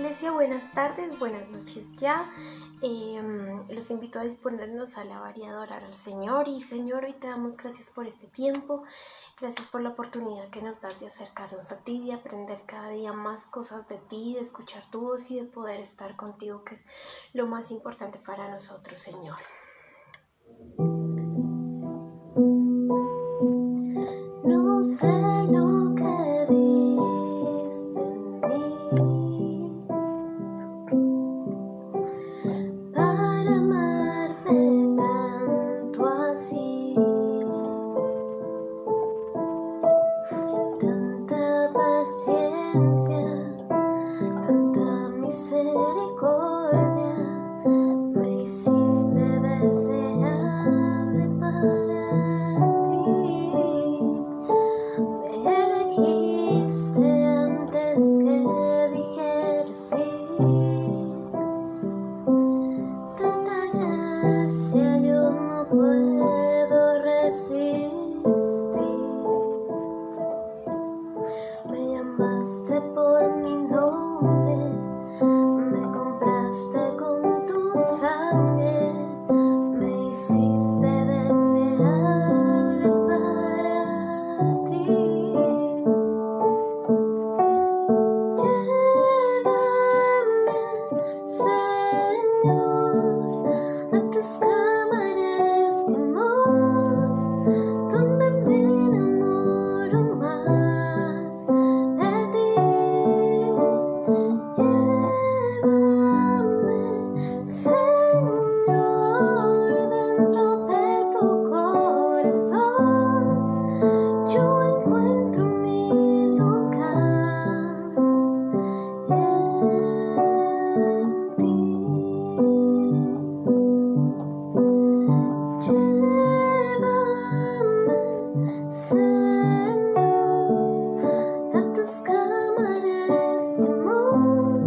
iglesia, buenas tardes, buenas noches ya. Los invito a disponernos a alabar y adorar al Señor. Y Señor, hoy te damos gracias por este tiempo, gracias por la oportunidad que nos das de acercarnos a ti, de aprender cada día más cosas de ti, de escuchar tu voz y de poder estar contigo, que es lo más importante para nosotros, Señor. No sé lo que diste en mí para amarme tanto así, tanta paciencia, tanta misericordia, me hiciste deseable para ti. Me elegiste antes que dijera sí. Tanta gracia yo no puedo resistir. Me llamaste por mi nombre, me compraste con tu sangre, me hiciste deseable para ti. Llévame, Señor, a tus cámaras de amor, donde me enamoro más de ti. Llévame, Señor, dentro de tu corazón. Yo encuentro mi lugar en ti. Llévame, Señor, a tus cámaras de amor,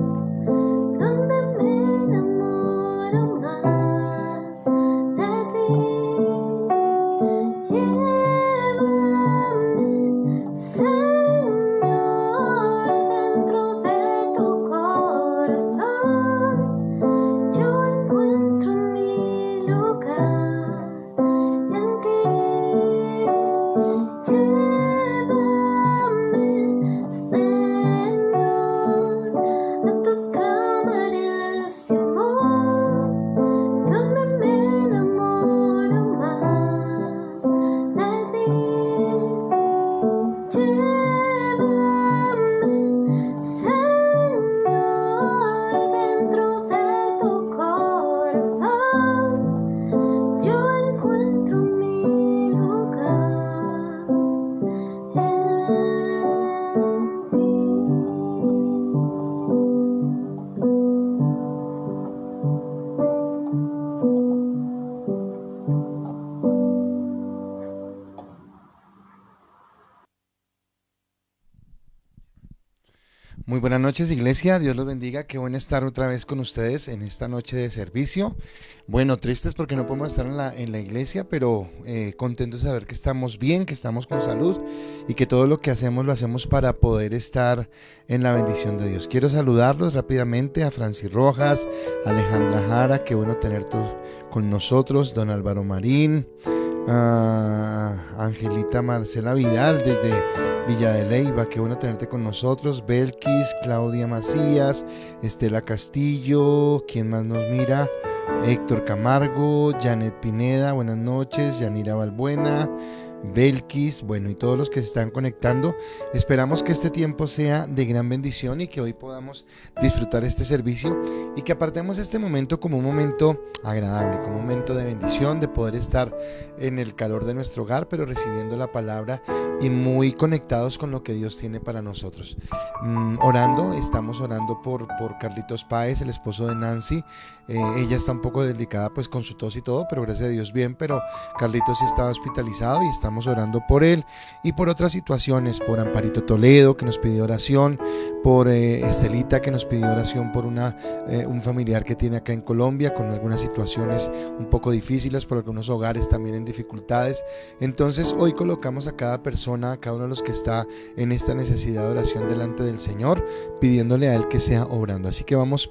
donde me enamoro más de ti. Llévame, Señor, dentro de tu corazón. Yo encuentro mi lugar en ti. Llévame, Señor, a tus cámaras de amor, donde me enamoro más de ti. Llévame, Señor, dentro de tu corazón. Yo encuentro mi lugar en ti. Muy buenas noches, iglesia. Dios los bendiga. Qué bueno estar otra vez con ustedes en esta noche de servicio. Bueno, tristes porque no podemos estar en la iglesia, pero contentos de saber que estamos bien, que estamos con salud y que todo lo que hacemos lo hacemos para poder estar en la bendición de Dios. Quiero saludarlos rápidamente a Francis Rojas, Alejandra Jara, qué bueno tenerte con nosotros, don Álvaro Marín, a Angelita Marcela Vidal desde Villa de Leyva, qué bueno tenerte con nosotros, Belkis, Claudia Macías, Estela Castillo, ¿quién más nos mira? Héctor Camargo, Janet Pineda, buenas noches, Yanira Balbuena, Belkis, bueno, y todos los que se están conectando. Esperamos que este tiempo sea de gran bendición y que hoy podamos disfrutar este servicio y que apartemos este momento como un momento agradable, como un momento de bendición, de poder estar en el calor de nuestro hogar, pero recibiendo la palabra y muy conectados con lo que Dios tiene para nosotros. Estamos orando por Carlitos Páez, el esposo de Nancy. Ella está un poco delicada pues con su tos y todo, pero gracias a Dios bien, pero Carlitos sí está hospitalizado y está estamos orando por él y por otras situaciones, por Amparito Toledo que nos pidió oración, por Estelita que nos pidió oración por un familiar que tiene acá en Colombia con algunas situaciones un poco difíciles, por algunos hogares también en dificultades. Entonces hoy colocamos a cada persona, a cada uno de los que está en esta necesidad de oración delante del Señor, pidiéndole a él que sea obrando. Así que vamos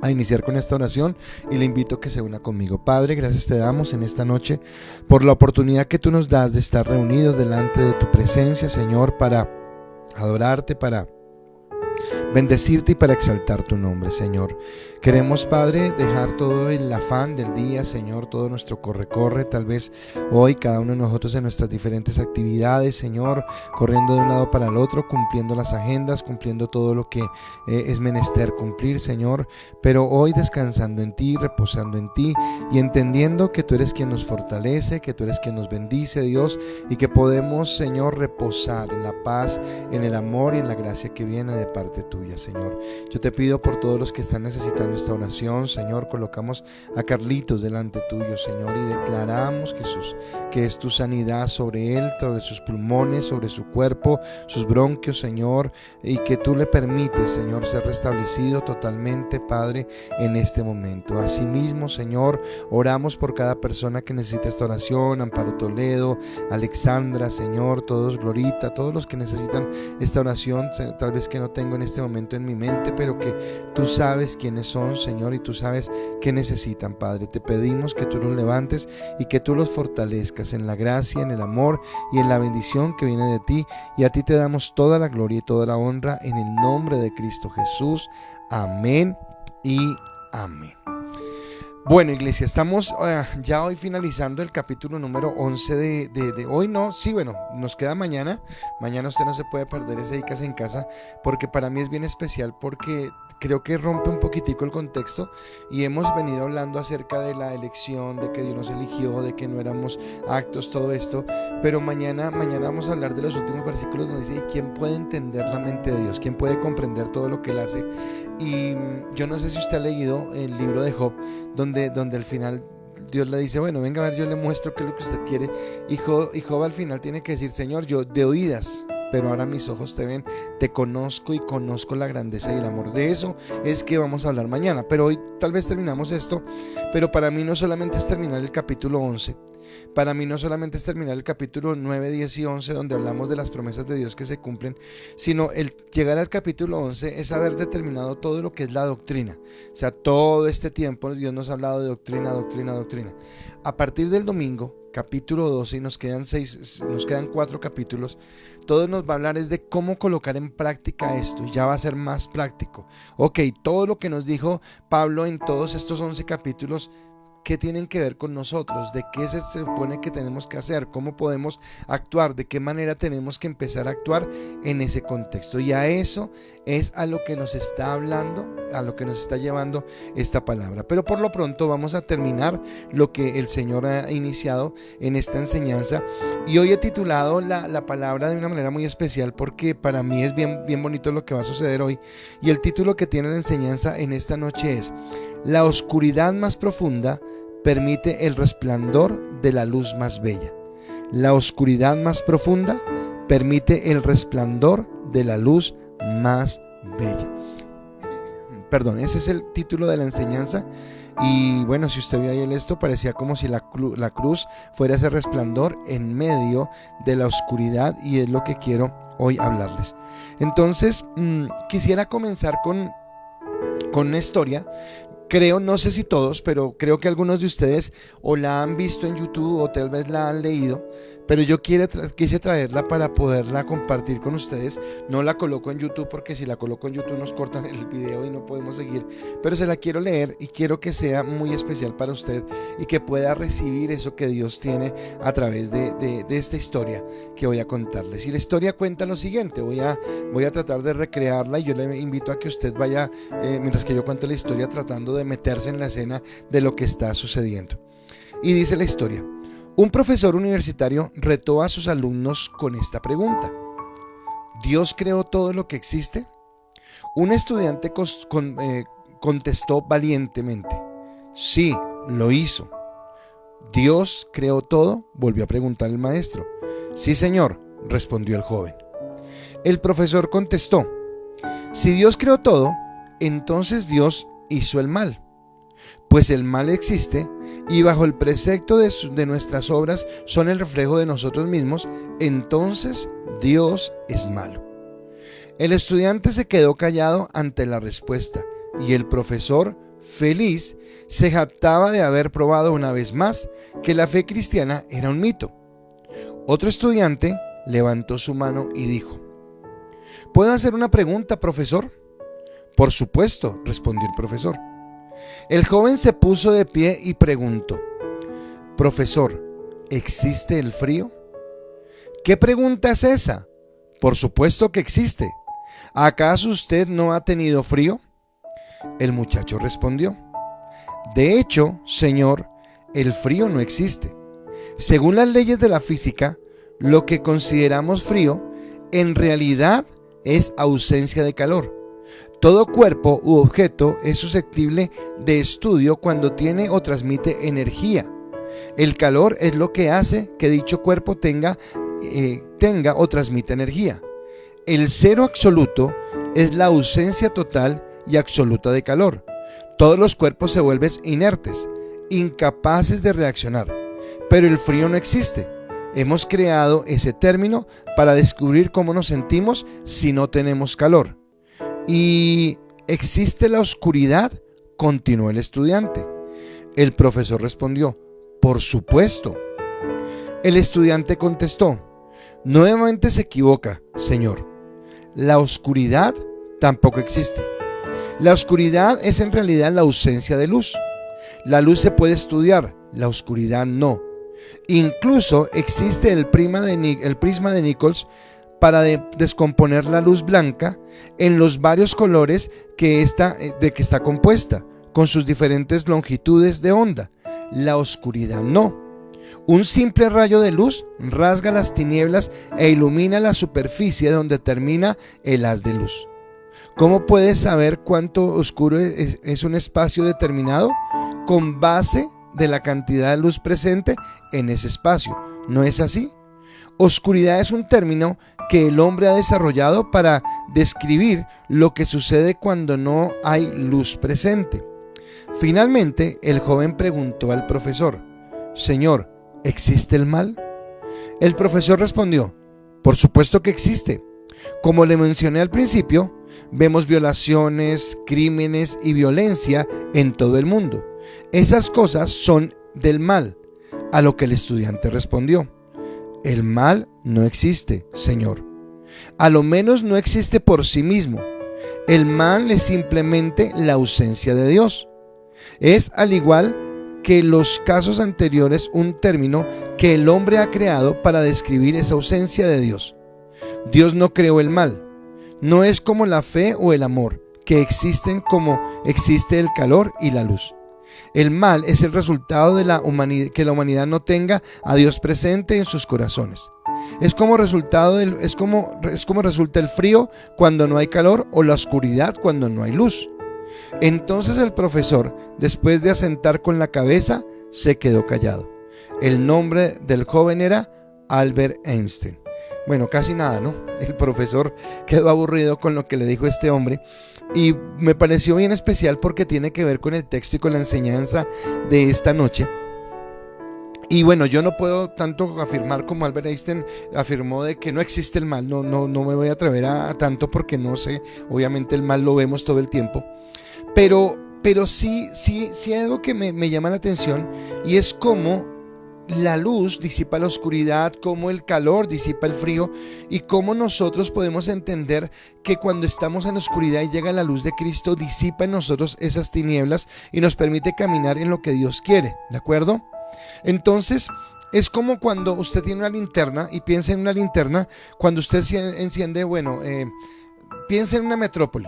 a iniciar con esta oración y le invito a que se una conmigo. Padre, gracias te damos en esta noche por la oportunidad que tú nos das de estar reunidos delante de tu presencia, Señor, para adorarte, para bendecirte y para exaltar tu nombre, Señor. Queremos, Padre, dejar todo el afán del día, Señor, todo nuestro corre-corre, tal vez hoy cada uno de nosotros en nuestras diferentes actividades, Señor, corriendo de un lado para el otro, cumpliendo las agendas, cumpliendo todo lo que es menester cumplir, Señor, pero hoy descansando en ti, reposando en ti y entendiendo que tú eres quien nos fortalece, que tú eres quien nos bendice, Dios, y que podemos, Señor, reposar en la paz, en el amor y en la gracia que viene de parte tuya, Señor. Yo te pido por todos los que están necesitando esta oración, Señor, colocamos a Carlitos delante tuyo, Señor, y declaramos, Jesús, que es tu sanidad sobre él, sobre sus pulmones, sobre su cuerpo, sus bronquios, Señor, y que tú le permites, Señor, ser restablecido totalmente, Padre, en este momento. Asimismo, Señor, oramos por cada persona que necesita esta oración, Amparo Toledo, Alexandra, Señor, todos, Glorita, todos los que necesitan esta oración, tal vez que no tengo en este momento en mi mente, pero que tú sabes quiénes son, Señor, y tú sabes qué necesitan, Padre. Te pedimos que tú los levantes y que tú los fortalezcas en la gracia, en el amor y en la bendición que viene de ti, y a ti te damos toda la gloria y toda la honra en el nombre de Cristo Jesús. Amén y amén. Bueno, iglesia, estamos ya hoy finalizando el capítulo número 11 de hoy, no, sí, bueno, nos queda mañana usted no se puede perder ese Dicas en Casa, porque para mí es bien especial, porque creo que rompe un poquitico el contexto y hemos venido hablando acerca de la elección, de que Dios nos eligió, de que no éramos actos, todo esto, pero mañana vamos a hablar de los últimos versículos donde dice, ¿quién puede entender la mente de Dios? ¿Quién puede comprender todo lo que Él hace? Y yo no sé si usted ha leído el libro de Job, donde al final Dios le dice, bueno, venga a ver, yo le muestro qué es lo que usted quiere, y Job al final tiene que decir, Señor, yo de oídas, pero ahora mis ojos te ven, te conozco y conozco la grandeza y el amor. De eso es que vamos a hablar mañana, pero hoy tal vez terminamos esto, pero para mí no solamente es terminar el capítulo 11, para mí no solamente es terminar el capítulo 9, 10 y 11 donde hablamos de las promesas de Dios que se cumplen, sino el llegar al capítulo 11 es haber determinado todo lo que es la doctrina. O sea, todo este tiempo Dios nos ha hablado de doctrina. A partir del domingo, capítulo 12, y nos quedan 4 capítulos, todo nos va a hablar es de cómo colocar en práctica esto, ya va a ser más práctico. Ok, todo lo que nos dijo Pablo en todos estos 11 capítulos, ¿qué tienen que ver con nosotros? ¿De qué se supone que tenemos que hacer? ¿Cómo podemos actuar? ¿De qué manera tenemos que empezar a actuar en ese contexto? Y a eso es a lo que nos está hablando, a lo que nos está llevando esta palabra. Pero por lo pronto vamos a terminar lo que el Señor ha iniciado en esta enseñanza. Y hoy he titulado la palabra de una manera muy especial, porque para mí es bien bonito lo que va a suceder hoy. Y el título que tiene la enseñanza en esta noche es: la oscuridad más profunda permite el resplandor de la luz más bella. La oscuridad más profunda permite el resplandor de la luz más bella. Perdón, ese es el título de la enseñanza. Y bueno, si usted vio ahí esto, parecía como si la cruz fuera ese resplandor en medio de la oscuridad, y es lo que quiero hoy hablarles. Entonces, quisiera comenzar con una historia. Creo, no sé si todos, pero creo que algunos de ustedes o la han visto en YouTube o tal vez la han leído, pero yo quise traerla para poderla compartir con ustedes. No la coloco en YouTube porque si la coloco en YouTube nos cortan el video y no podemos seguir, pero se la quiero leer y quiero que sea muy especial para usted y que pueda recibir eso que Dios tiene a través de esta historia que voy a contarles. Y la historia cuenta lo siguiente, voy a tratar de recrearla, y yo le invito a que usted vaya, mientras que yo cuento la historia, tratando de meterse en la escena de lo que está sucediendo. Y dice la historia: un profesor universitario retó a sus alumnos con esta pregunta: ¿Dios creó todo lo que existe? Un estudiante contestó valientemente: sí, lo hizo. ¿Dios creó todo?, volvió a preguntar el maestro. Sí, señor, respondió el joven. El profesor contestó: si Dios creó todo, entonces Dios hizo el mal. Pues el mal existe y bajo el precepto de nuestras obras son el reflejo de nosotros mismos, entonces Dios es malo. El estudiante se quedó callado ante la respuesta y el profesor, feliz, se jactaba de haber probado una vez más que la fe cristiana era un mito. Otro estudiante levantó su mano y dijo: ¿puedo hacer una pregunta, profesor? Por supuesto, respondió el profesor. El joven se puso de pie y preguntó: profesor, ¿existe el frío? ¿Qué pregunta es esa? Por supuesto que existe. ¿Acaso usted no ha tenido frío? El muchacho respondió: de hecho, señor, el frío no existe. Según las leyes de la física, lo que consideramos frío en realidad es ausencia de calor. Todo cuerpo u objeto es susceptible de estudio cuando tiene o transmite energía. El calor es lo que hace que dicho cuerpo tenga o transmita energía. El cero absoluto es la ausencia total y absoluta de calor. Todos los cuerpos se vuelven inertes, incapaces de reaccionar, pero el frío no existe. Hemos creado ese término para descubrir cómo nos sentimos si no tenemos calor. ¿Y existe la oscuridad?, continuó el estudiante. El profesor respondió: por supuesto. El estudiante contestó: nuevamente se equivoca, señor. La oscuridad tampoco existe. La oscuridad es en realidad la ausencia de luz. La luz se puede estudiar, la oscuridad no. Incluso existe el prisma de Nichols para descomponer la luz blanca en los varios colores de que está compuesta, con sus diferentes longitudes de onda. La oscuridad no. Un simple rayo de luz rasga las tinieblas e ilumina la superficie donde termina el haz de luz. ¿Cómo puedes saber cuánto oscuro es un espacio determinado? Con base de la cantidad de luz presente en ese espacio. ¿No es así? Oscuridad es un término que el hombre ha desarrollado para describir lo que sucede cuando no hay luz presente. Finalmente, el joven preguntó al profesor: señor, ¿existe el mal? El profesor respondió: por supuesto que existe. Como le mencioné al principio, vemos violaciones, crímenes y violencia en todo el mundo. Esas cosas son del mal. A lo que el estudiante respondió: el mal no existe, señor. A lo menos no existe por sí mismo. El mal es simplemente la ausencia de Dios. Es, al igual que los casos anteriores, un término que el hombre ha creado para describir esa ausencia de Dios. Dios no creó el mal. No es como la fe o el amor, que existen como existe el calor y la luz. El mal es el resultado de que la humanidad no tenga a Dios presente en sus corazones. Es como resulta el frío cuando no hay calor, o la oscuridad cuando no hay luz. Entonces el profesor, después de asentar con la cabeza, se quedó callado. El nombre del joven era Albert Einstein. Bueno, casi nada, ¿no? El profesor quedó aburrido con lo que le dijo este hombre, y me pareció bien especial porque tiene que ver con el texto y con la enseñanza de esta noche. Y bueno, yo no puedo tanto afirmar como Albert Einstein afirmó de que no existe el mal. No me voy a atrever a tanto, porque no sé, obviamente el mal lo vemos todo el tiempo. Pero sí hay algo que me llama la atención, y es cómo la luz disipa la oscuridad, cómo el calor disipa el frío, y cómo nosotros podemos entender que cuando estamos en la oscuridad y llega la luz de Cristo, disipa en nosotros esas tinieblas y nos permite caminar en lo que Dios quiere, ¿de acuerdo? Entonces, es como cuando usted tiene una linterna y piensa en una linterna. Cuando usted enciende, piensa en una metrópoli,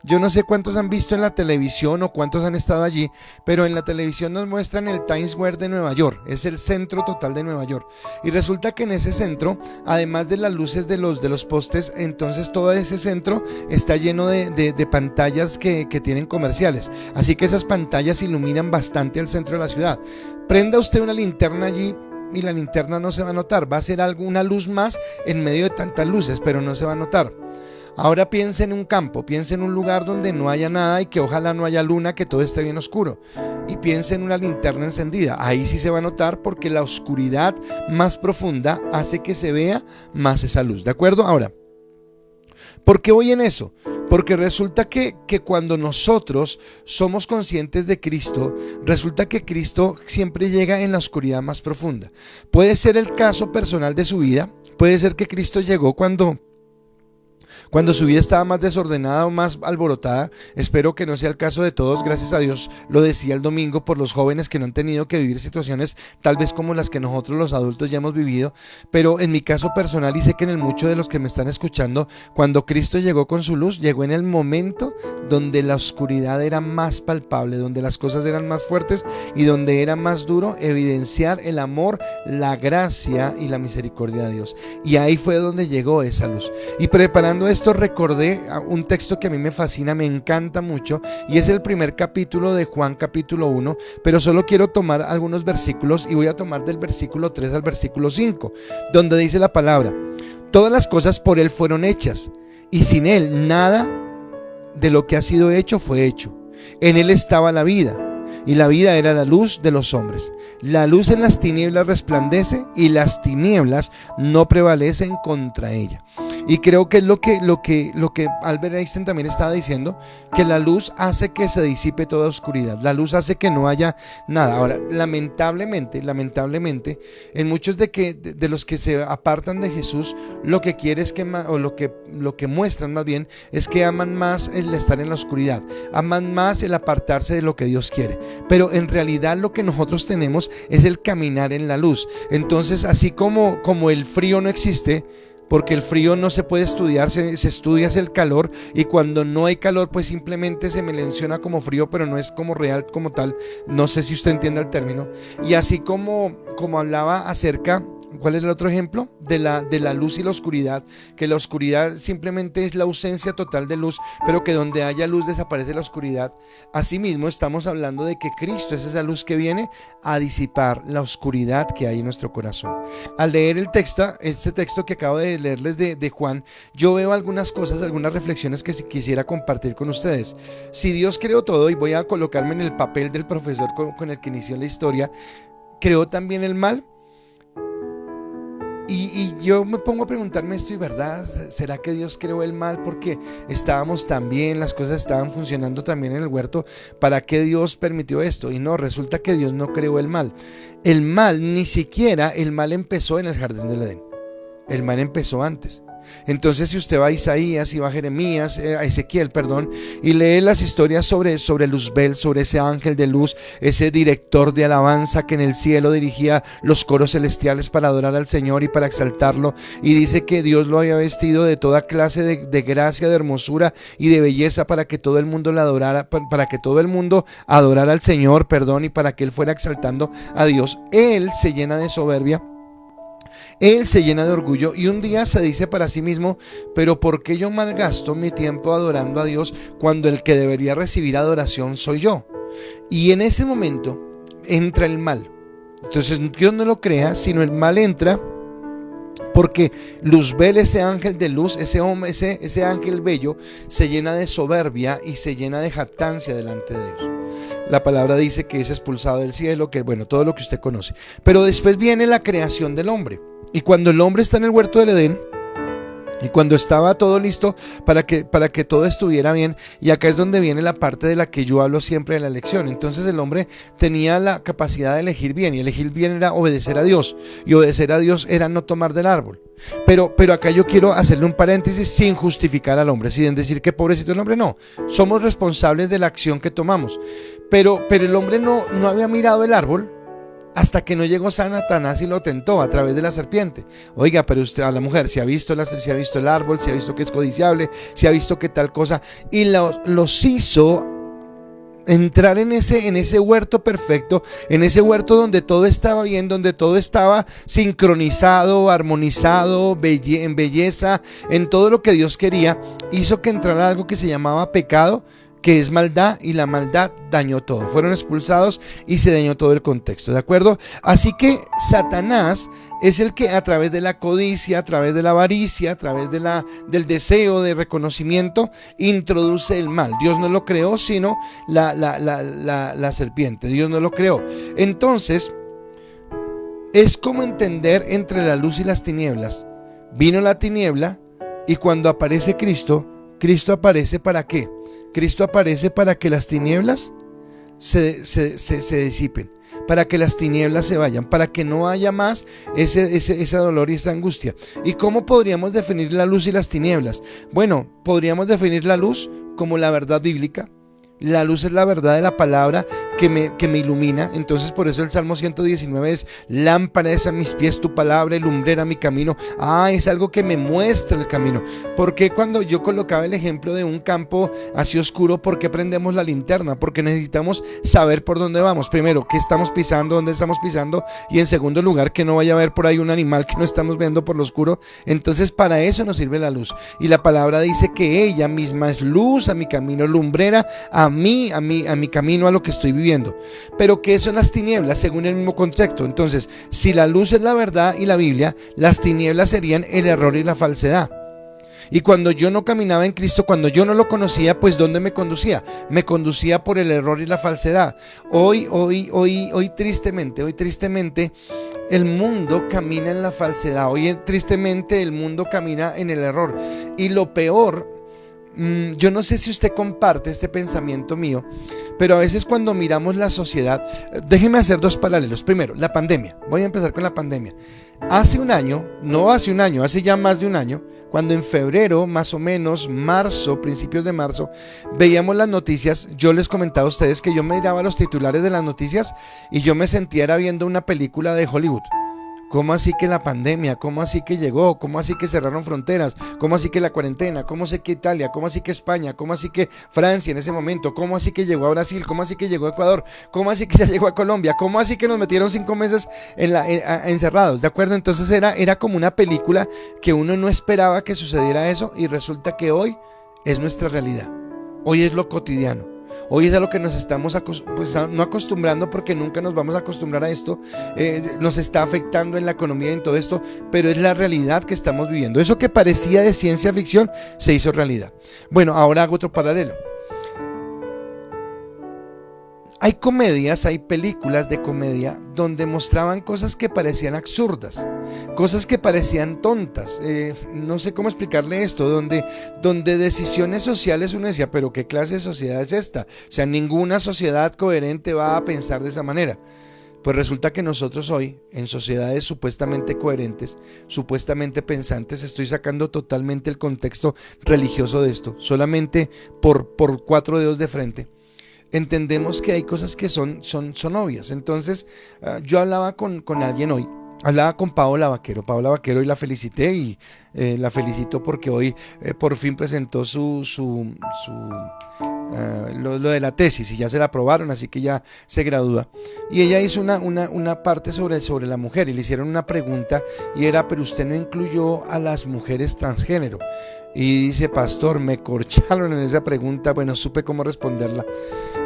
Yo no sé cuántos han visto en la televisión o cuántos han estado allí, pero en la televisión nos muestran el Times Square de Nueva York, es el centro total de Nueva York. Y resulta que en ese centro, además de las luces de los postes, entonces todo ese centro está lleno de pantallas que tienen comerciales. Así que esas pantallas iluminan bastante el centro de la ciudad. Prenda usted una linterna allí y la linterna no se va a notar, va a ser una luz más en medio de tantas luces, pero no se va a notar. Ahora piense en un campo, piense en un lugar donde no haya nada y que ojalá no haya luna, que todo esté bien oscuro. Y piense en una linterna encendida, ahí sí se va a notar porque la oscuridad más profunda hace que se vea más esa luz, ¿de acuerdo? Ahora, ¿por qué voy en eso? Porque resulta que cuando nosotros somos conscientes de Cristo, resulta que Cristo siempre llega en la oscuridad más profunda. Puede ser el caso personal de su vida, puede ser que Cristo llegó cuando su vida estaba más desordenada o más alborotada. Espero que no sea el caso de todos, gracias a Dios lo decía el domingo por los jóvenes que no han tenido que vivir situaciones tal vez como las que nosotros los adultos ya hemos vivido, pero en mi caso personal y sé que en el mucho de los que me están escuchando, cuando Cristo llegó con su luz, llegó en el momento donde la oscuridad era más palpable, donde las cosas eran más fuertes y donde era más duro evidenciar el amor, la gracia y la misericordia de Dios. Y ahí fue donde llegó esa luz. Y preparando esto recordé un texto que a mí me fascina, me encanta mucho, y es el primer capítulo de Juan capítulo 1, pero solo quiero tomar algunos versículos y voy a tomar del versículo 3 al versículo 5, donde dice la palabra: todas las cosas por Él fueron hechas, y sin Él nada de lo que ha sido hecho fue hecho. En Él estaba la vida, y la vida era la luz de los hombres. La luz en las tinieblas resplandece, y las tinieblas no prevalecen contra ella. Y creo que es lo que Albert Einstein también estaba diciendo, que la luz hace que se disipe toda oscuridad, la luz hace que no haya nada. Ahora, lamentablemente, en muchos de los que se apartan de Jesús, lo que quiere es que, o lo que muestran más bien, es que aman más el estar en la oscuridad, aman más el apartarse de lo que Dios quiere. Pero en realidad lo que nosotros tenemos es el caminar en la luz. Entonces, así como el frío no existe, porque el frío no se puede estudiar, se estudia el calor, y cuando no hay calor pues simplemente se menciona como frío, pero no es como real como tal. No sé si usted entiende el término. Y así como hablaba acerca, ¿cuál es el otro ejemplo? De la luz y la oscuridad, que la oscuridad simplemente es la ausencia total de luz, pero que donde haya luz desaparece la oscuridad. Asimismo estamos hablando de que Cristo es esa luz que viene a disipar la oscuridad que hay en nuestro corazón. Al leer este texto que acabo de leerles de Juan, yo veo algunas cosas, algunas reflexiones que quisiera compartir con ustedes. Si Dios creó todo, y voy a colocarme en el papel del profesor con el que inició la historia, ¿creó también el mal? Y yo me pongo a preguntarme esto, ¿y verdad? ¿Será que Dios creó el mal porque estábamos tan bien, las cosas estaban funcionando tan bien en el huerto? ¿Para qué Dios permitió esto? Y no, resulta que Dios no creó el mal. El mal, ni siquiera el mal empezó en el jardín del Edén. El mal empezó antes. Entonces, si usted va a Isaías y va a Jeremías, a Ezequiel, perdón, y lee las historias sobre Luzbel, sobre ese ángel de luz, ese director de alabanza que en el cielo dirigía los coros celestiales para adorar al Señor y para exaltarlo, y dice que Dios lo había vestido de toda clase de gracia, de hermosura y de belleza para que todo el mundo le adorara, para que todo el mundo adorara al Señor, perdón, y para que él fuera exaltando a Dios. Él se llena de soberbia, él se llena de orgullo, y un día se dice para sí mismo: pero ¿por qué yo malgasto mi tiempo adorando a Dios cuando el que debería recibir adoración soy yo? Y en ese momento entra el mal. Entonces Dios no lo crea, sino el mal entra porque Luzbel, ese ángel de luz, ese ángel bello, se llena de soberbia y se llena de jactancia delante de Dios. La palabra dice que es expulsado del cielo, que bueno, todo lo que usted conoce. Pero después viene la creación del hombre. Y cuando el hombre está en el huerto del Edén, y cuando estaba todo listo para que todo estuviera bien, y acá es donde viene la parte de la que yo hablo siempre de la elección. Entonces el hombre tenía la capacidad de elegir bien, y elegir bien era obedecer a Dios, y obedecer a Dios era no tomar del árbol. Pero acá yo quiero hacerle un paréntesis, sin justificar al hombre, sin decir que pobrecito el hombre. No, somos responsables de la acción que tomamos, pero el hombre no había mirado el árbol, hasta que no llegó Satanás y lo tentó a través de la serpiente. Oiga, pero usted, a la mujer, si ha visto el árbol, si ha visto que es codiciable, si ha visto que tal cosa, y los hizo entrar en ese huerto perfecto, en ese huerto donde todo estaba bien, donde todo estaba sincronizado, armonizado, en belleza, en todo lo que Dios quería. Hizo que entrara algo que se llamaba pecado, que es maldad, y la maldad dañó todo. Fueron expulsados y se dañó todo el contexto, ¿de acuerdo? Así que Satanás es el que a través de la codicia, a través de la avaricia, a través del deseo de reconocimiento, introduce el mal. Dios no lo creó, sino la serpiente. Dios no lo creó. Entonces, es como entender entre la luz y las tinieblas. Vino la tiniebla, y cuando aparece Cristo, Cristo aparece ¿para qué? Cristo aparece para que las tinieblas se disipen, para que las tinieblas se vayan, para que no haya más ese dolor y esa angustia. ¿Y cómo podríamos definir la luz y las tinieblas? Bueno, podríamos definir la luz como la verdad bíblica. La luz es la verdad de la palabra que me ilumina. Entonces por eso el Salmo 119 es: lámpara es a mis pies tu palabra y lumbrera mi camino. Es algo que me muestra el camino. Porque cuando yo colocaba el ejemplo de un campo así oscuro, ¿por qué prendemos la linterna? Porque necesitamos saber por dónde vamos. Primero, qué estamos pisando, dónde estamos pisando, y en segundo lugar, que no vaya a haber por ahí un animal que no estamos viendo por lo oscuro. Entonces para eso nos sirve la luz. Y la palabra dice que ella misma es luz a mi camino, lumbrera a mi camino, a lo que estoy viviendo. Pero ¿qué son las tinieblas? Según el mismo contexto. Entonces, si la luz es la verdad y la Biblia, las tinieblas serían el error y la falsedad. Y cuando yo no caminaba en Cristo, cuando yo no lo conocía, pues ¿dónde me conducía? Me conducía por el error y la falsedad. Hoy tristemente, el mundo camina en la falsedad. Hoy tristemente el mundo camina en el error. Y lo peor, yo no sé si usted comparte este pensamiento mío, pero a veces cuando miramos la sociedad, déjeme hacer dos paralelos. Primero, la pandemia. Voy a empezar con la pandemia. Hace ya más de un año, cuando en febrero, más o menos, marzo, principios de marzo, veíamos las noticias, yo les comentaba a ustedes que yo me miraba los titulares de las noticias y yo me sentía viendo una película de Hollywood. ¿Cómo así que la pandemia? ¿Cómo así que llegó? ¿Cómo así que cerraron fronteras? ¿Cómo así que la cuarentena? ¿Cómo así que Italia? ¿Cómo así que España? ¿Cómo así que Francia en ese momento? ¿Cómo así que llegó a Brasil? ¿Cómo así que llegó a Ecuador? ¿Cómo así que ya llegó a Colombia? ¿Cómo así que nos metieron 5 meses encerrados? ¿De acuerdo? Entonces era como una película que uno no esperaba que sucediera eso, y resulta que hoy es nuestra realidad. Hoy es lo cotidiano. Hoy es a lo que nos estamos no acostumbrando, porque nunca nos vamos a acostumbrar a esto. Nos está afectando en la economía y en todo esto, pero es la realidad que estamos viviendo. Eso que parecía de ciencia ficción se hizo realidad. Bueno, ahora hago otro paralelo. Hay comedias, hay películas de comedia donde mostraban cosas que parecían absurdas, cosas que parecían tontas. No sé cómo explicarle esto, donde decisiones sociales uno decía, pero ¿qué clase de sociedad es esta? O sea, ninguna sociedad coherente va a pensar de esa manera. Pues resulta que nosotros hoy, en sociedades supuestamente coherentes, supuestamente pensantes, estoy sacando totalmente el contexto religioso de esto, solamente por 4 dedos de frente, entendemos que hay cosas que son obvias. Entonces yo hablaba con alguien hoy, hablaba con Paola Vaquero, y la felicité, y la felicito porque hoy por fin presentó lo de la tesis, y ya se la aprobaron, así que ya se gradúa. Y ella hizo una parte sobre la mujer, y le hicieron una pregunta, y era: pero usted no incluyó a las mujeres transgénero. Y dice: pastor, me corcharon en esa pregunta. Bueno, supe cómo responderla.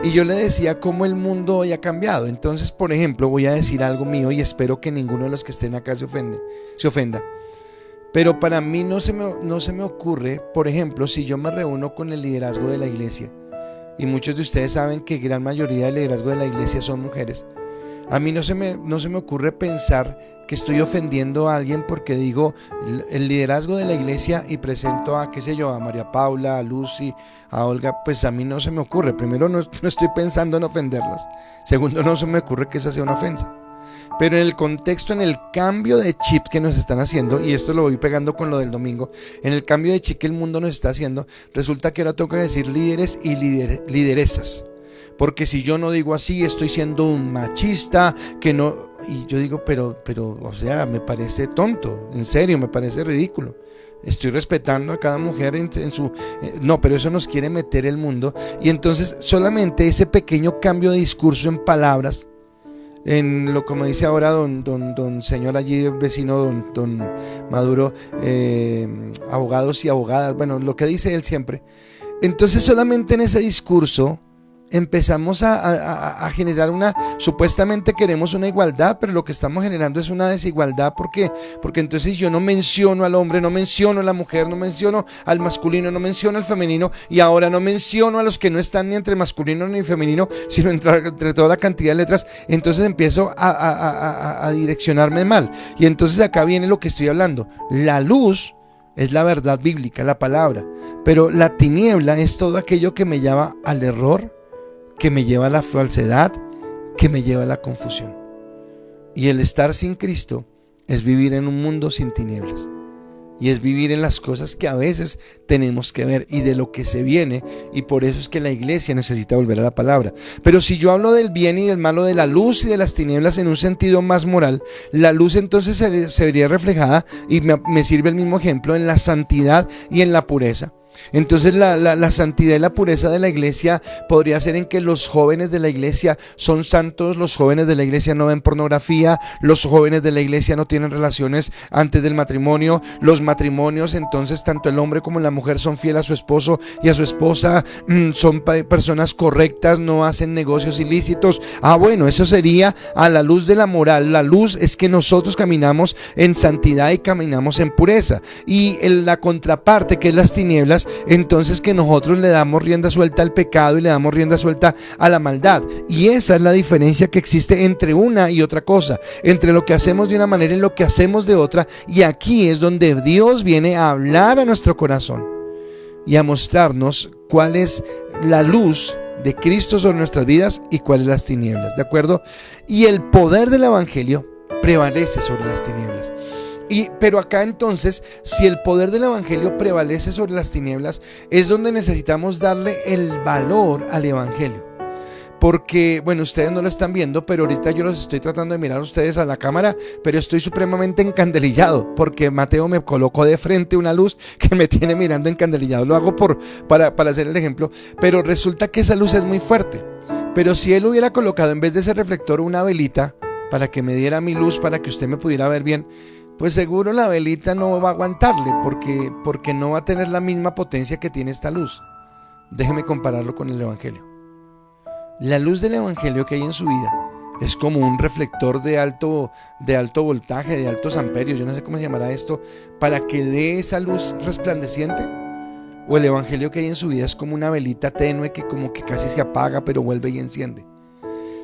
Y yo le decía cómo el mundo hoy ha cambiado. Entonces, por ejemplo, voy a decir algo mío, y espero que ninguno de los que estén acá se ofenda. Pero para mí no se me ocurre, por ejemplo, si yo me reúno con el liderazgo de la iglesia, y muchos de ustedes saben que gran mayoría del liderazgo de la iglesia son mujeres, a mí no se me ocurre pensar que estoy ofendiendo a alguien porque digo el liderazgo de la iglesia y presento a, qué sé yo, a María Paula, a Lucy, a Olga. Pues a mí no se me ocurre. Primero, no estoy pensando en ofenderlas. Segundo, no se me ocurre que esa sea una ofensa. Pero en el contexto, en el cambio de chip que nos están haciendo, y esto lo voy pegando con lo del domingo, en el cambio de chip que el mundo nos está haciendo, resulta que ahora toca decir líderes y lideresas. porque si yo no digo así estoy siendo un machista, que no. Y yo digo, pero, o sea, me parece tonto, en serio, me parece ridículo. Estoy respetando a cada mujer en su... no, pero eso nos quiere meter el mundo. Y entonces solamente ese pequeño cambio de discurso en palabras, en lo como dice ahora don señor allí, vecino don Maduro, abogados y abogadas, bueno, lo que dice él siempre. Entonces solamente en ese discurso empezamos a generar supuestamente queremos una igualdad, pero lo que estamos generando es una desigualdad. Porque entonces yo no menciono al hombre, no menciono a la mujer, no menciono al masculino, no menciono al femenino, y ahora no menciono a los que no están ni entre masculino ni femenino, sino entre toda la cantidad de letras. Entonces empiezo a direccionarme mal, y entonces acá viene lo que estoy hablando. La luz es la verdad bíblica, la palabra, pero la tiniebla es todo aquello que me lleva al error, que me lleva a la falsedad, que me lleva a la confusión. Y el estar sin Cristo es vivir en un mundo sin tinieblas, y es vivir en las cosas que a veces tenemos que ver y de lo que se viene, y por eso es que la iglesia necesita volver a la palabra. Pero si yo hablo del bien y del malo, de la luz y de las tinieblas en un sentido más moral, la luz entonces se vería reflejada, y me sirve el mismo ejemplo, en la santidad y en la pureza. Entonces la santidad y la pureza de la iglesia podría ser en que los jóvenes de la iglesia son santos, los jóvenes de la iglesia no ven pornografía, los jóvenes de la iglesia no tienen relaciones antes del matrimonio, los matrimonios entonces tanto el hombre como la mujer son fieles a su esposo y a su esposa, son personas correctas, no hacen negocios ilícitos. Bueno, eso sería a la luz de la moral. La luz es que nosotros caminamos en santidad y caminamos en pureza, y la contraparte, que es las tinieblas, entonces que nosotros le damos rienda suelta al pecado y le damos rienda suelta a la maldad. Y esa es la diferencia que existe entre una y otra cosa, entre lo que hacemos de una manera y lo que hacemos de otra. Y aquí es donde Dios viene a hablar a nuestro corazón y a mostrarnos cuál es la luz de Cristo sobre nuestras vidas y cuáles las tinieblas, ¿de acuerdo? Y el poder del evangelio prevalece sobre las tinieblas. Pero acá entonces, si el poder del evangelio prevalece sobre las tinieblas, es donde necesitamos darle el valor al evangelio. Porque, bueno, ustedes no lo están viendo, pero ahorita yo los estoy tratando de mirar a ustedes a la cámara, pero estoy supremamente encandelillado, porque Mateo me colocó de frente una luz que me tiene mirando encandelillado. Lo hago para hacer el ejemplo, pero resulta que esa luz es muy fuerte. Pero si él hubiera colocado en vez de ese reflector una velita para que me diera mi luz, para que usted me pudiera ver bien, pues seguro la velita no va a aguantarle, porque no va a tener la misma potencia que tiene esta luz. Déjeme compararlo con el evangelio. La luz del evangelio que hay en su vida es como un reflector de alto voltaje, de altos amperios, yo no sé cómo se llamará esto, para que dé esa luz resplandeciente. O el evangelio que hay en su vida es como una velita tenue que como que casi se apaga pero vuelve y enciende.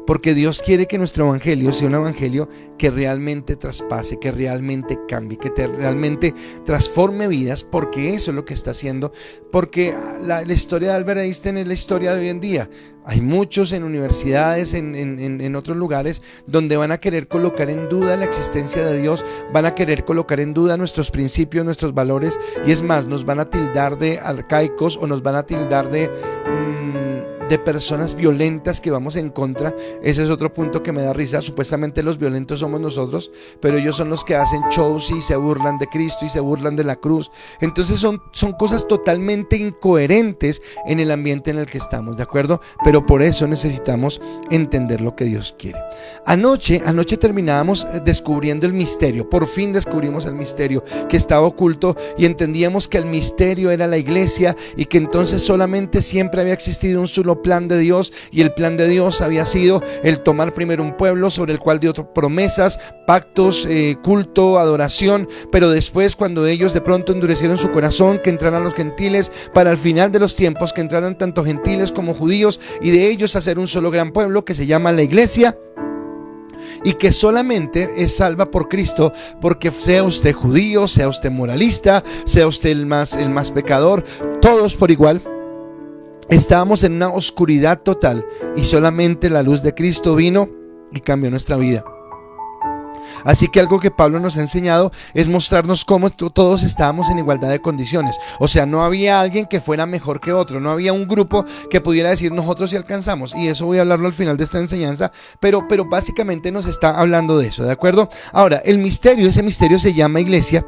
Porque Dios quiere que nuestro evangelio sea un evangelio que realmente traspase, que realmente cambie, que realmente transforme vidas, porque eso es lo que está haciendo. Porque la historia de Albert Einstein es la historia de hoy en día. Hay muchos en universidades, en otros lugares, donde van a querer colocar en duda la existencia de Dios, van a querer colocar en duda nuestros principios, nuestros valores, y es más, nos van a tildar de arcaicos o nos van a tildar de personas violentas que vamos en contra. Ese es otro punto que me da risa. Supuestamente los violentos somos nosotros, pero ellos son los que hacen shows y se burlan de Cristo y se burlan de la cruz. Entonces son cosas totalmente incoherentes en el ambiente en el que estamos, ¿de acuerdo? Pero por eso necesitamos entender lo que Dios quiere. Anoche terminábamos descubriendo el misterio. Por fin descubrimos el misterio que estaba oculto, y entendíamos que el misterio era la iglesia, y que entonces solamente siempre había existido un solo plan de Dios, y el plan de Dios había sido el tomar primero un pueblo sobre el cual dio promesas, pactos, culto, adoración, pero después, cuando ellos de pronto endurecieron su corazón, que entraran los gentiles, para al final de los tiempos que entraran tanto gentiles como judíos, y de ellos hacer un solo gran pueblo que se llama la iglesia, y que solamente es salva por Cristo, porque sea usted judío, sea usted moralista, sea usted el más pecador, todos por igual. Estábamos en una oscuridad total, y solamente la luz de Cristo vino y cambió nuestra vida. Así que algo que Pablo nos ha enseñado es mostrarnos cómo todos estábamos en igualdad de condiciones. O sea, no había alguien que fuera mejor que otro, no había un grupo que pudiera decir nosotros sí alcanzamos, y eso voy a hablarlo al final de esta enseñanza, pero básicamente nos está hablando de eso, ¿de acuerdo? Ahora, ese misterio se llama iglesia,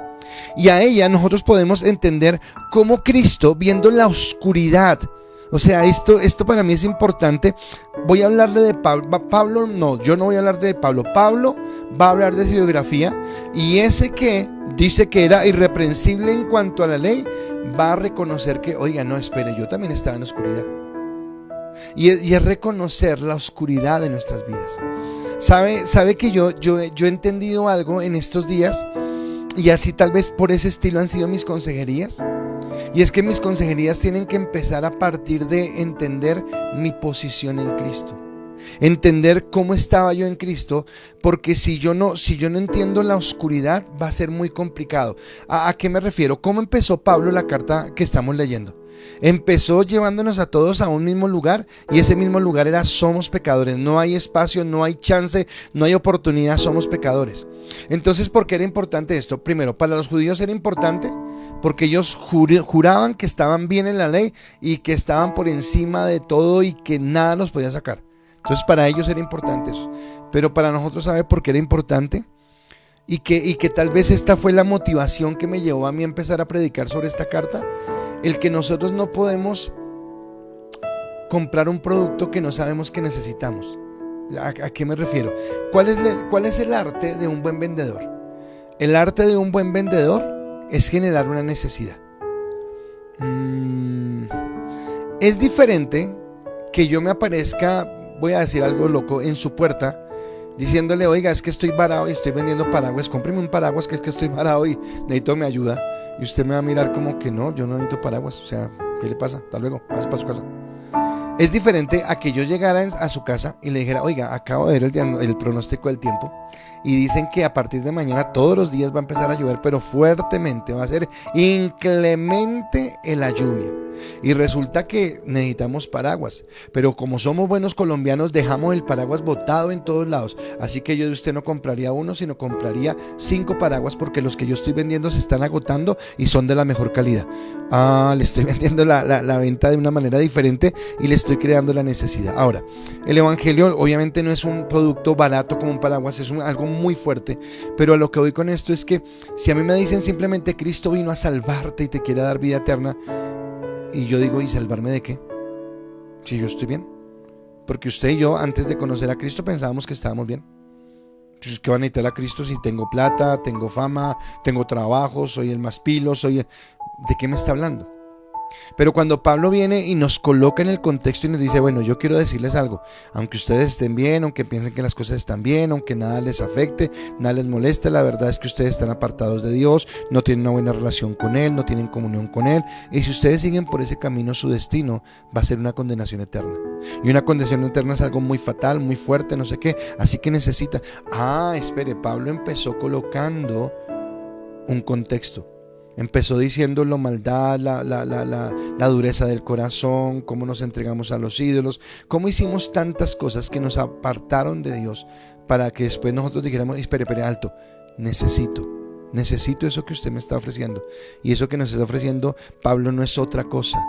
y a ella nosotros podemos entender cómo Cristo, viendo la oscuridad, o sea, esto para mí es importante. Voy a hablarle de Pablo, no, yo no voy a hablar de Pablo. Pablo va a hablar de su biografía, y ese que dice que era irreprensible en cuanto a la ley, va a reconocer que, oiga, no, espere, yo también estaba en oscuridad. Y es reconocer la oscuridad de nuestras vidas. Sabe que yo he entendido algo en estos días, y así tal vez por ese estilo han sido mis consejerías. Y es que mis consejerías tienen que empezar a partir de entender mi posición en Cristo, entender cómo estaba yo en Cristo, porque si yo no entiendo la oscuridad, va a ser muy complicado. ¿A qué me refiero? ¿Cómo empezó Pablo la carta que estamos leyendo? Empezó llevándonos a todos a un mismo lugar, y ese mismo lugar era: somos pecadores, no hay espacio, no hay chance, no hay oportunidad, somos pecadores. Entonces, ¿por qué era importante esto? Primero, para los judíos era importante porque ellos juraban que estaban bien en la ley y que estaban por encima de todo y que nada los podía sacar. Entonces, para ellos era importante eso. Pero para nosotros, ¿sabe por qué era importante? Y que tal vez esta fue la motivación que me llevó a mí a empezar a predicar sobre esta carta. El que nosotros no podemos comprar un producto que no sabemos que necesitamos. ¿A qué me refiero? ¿Cuál es el arte de un buen vendedor? El arte de un buen vendedor es generar una necesidad. Es diferente que yo me aparezca, voy a decir algo loco, en su puerta, diciéndole: oiga, es que estoy varado y estoy vendiendo paraguas, cómpreme un paraguas, que es que estoy varado y necesito mi ayuda. Y usted me va a mirar como que no, yo no necesito paraguas. O sea, ¿qué le pasa? Hasta luego, pase para su casa. Es diferente a que yo llegara a su casa y le dijera: oiga, acabo de ver el pronóstico del tiempo, y dicen que a partir de mañana todos los días va a empezar a llover, pero fuertemente, va a ser inclemente en la lluvia, y resulta que necesitamos paraguas, pero como somos buenos colombianos dejamos el paraguas botado en todos lados, así que yo de usted no compraría uno, sino compraría 5 paraguas, porque los que yo estoy vendiendo se están agotando y son de la mejor calidad. Le estoy vendiendo la venta de una manera diferente y le estoy creando la necesidad. Ahora, el evangelio obviamente no es un producto barato como un paraguas, es algo muy fuerte, pero a lo que voy con esto es que si a mí me dicen simplemente: Cristo vino a salvarte y te quiere dar vida eterna, y yo digo: ¿y salvarme de qué? Si yo estoy bien. Porque usted y yo, antes de conocer a Cristo, pensábamos que estábamos bien. Entonces, ¿qué va a necesitar a Cristo si tengo plata, tengo fama, tengo trabajo, soy el más pilo, ¿de qué me está hablando? Pero cuando Pablo viene y nos coloca en el contexto y nos dice: bueno, yo quiero decirles algo, aunque ustedes estén bien, aunque piensen que las cosas están bien, aunque nada les afecte, nada les moleste, la verdad es que ustedes están apartados de Dios, no tienen una buena relación con Él, no tienen comunión con Él, y si ustedes siguen por ese camino, su destino va a ser una condenación eterna, y una condenación eterna es algo muy fatal, muy fuerte, no sé qué, así que necesita... espere, Pablo empezó colocando un contexto. Empezó diciendo la maldad, la dureza del corazón, cómo nos entregamos a los ídolos, cómo hicimos tantas cosas que nos apartaron de Dios, para que después nosotros dijéramos: espere, alto, necesito eso que usted me está ofreciendo. Y eso que nos está ofreciendo Pablo no es otra cosa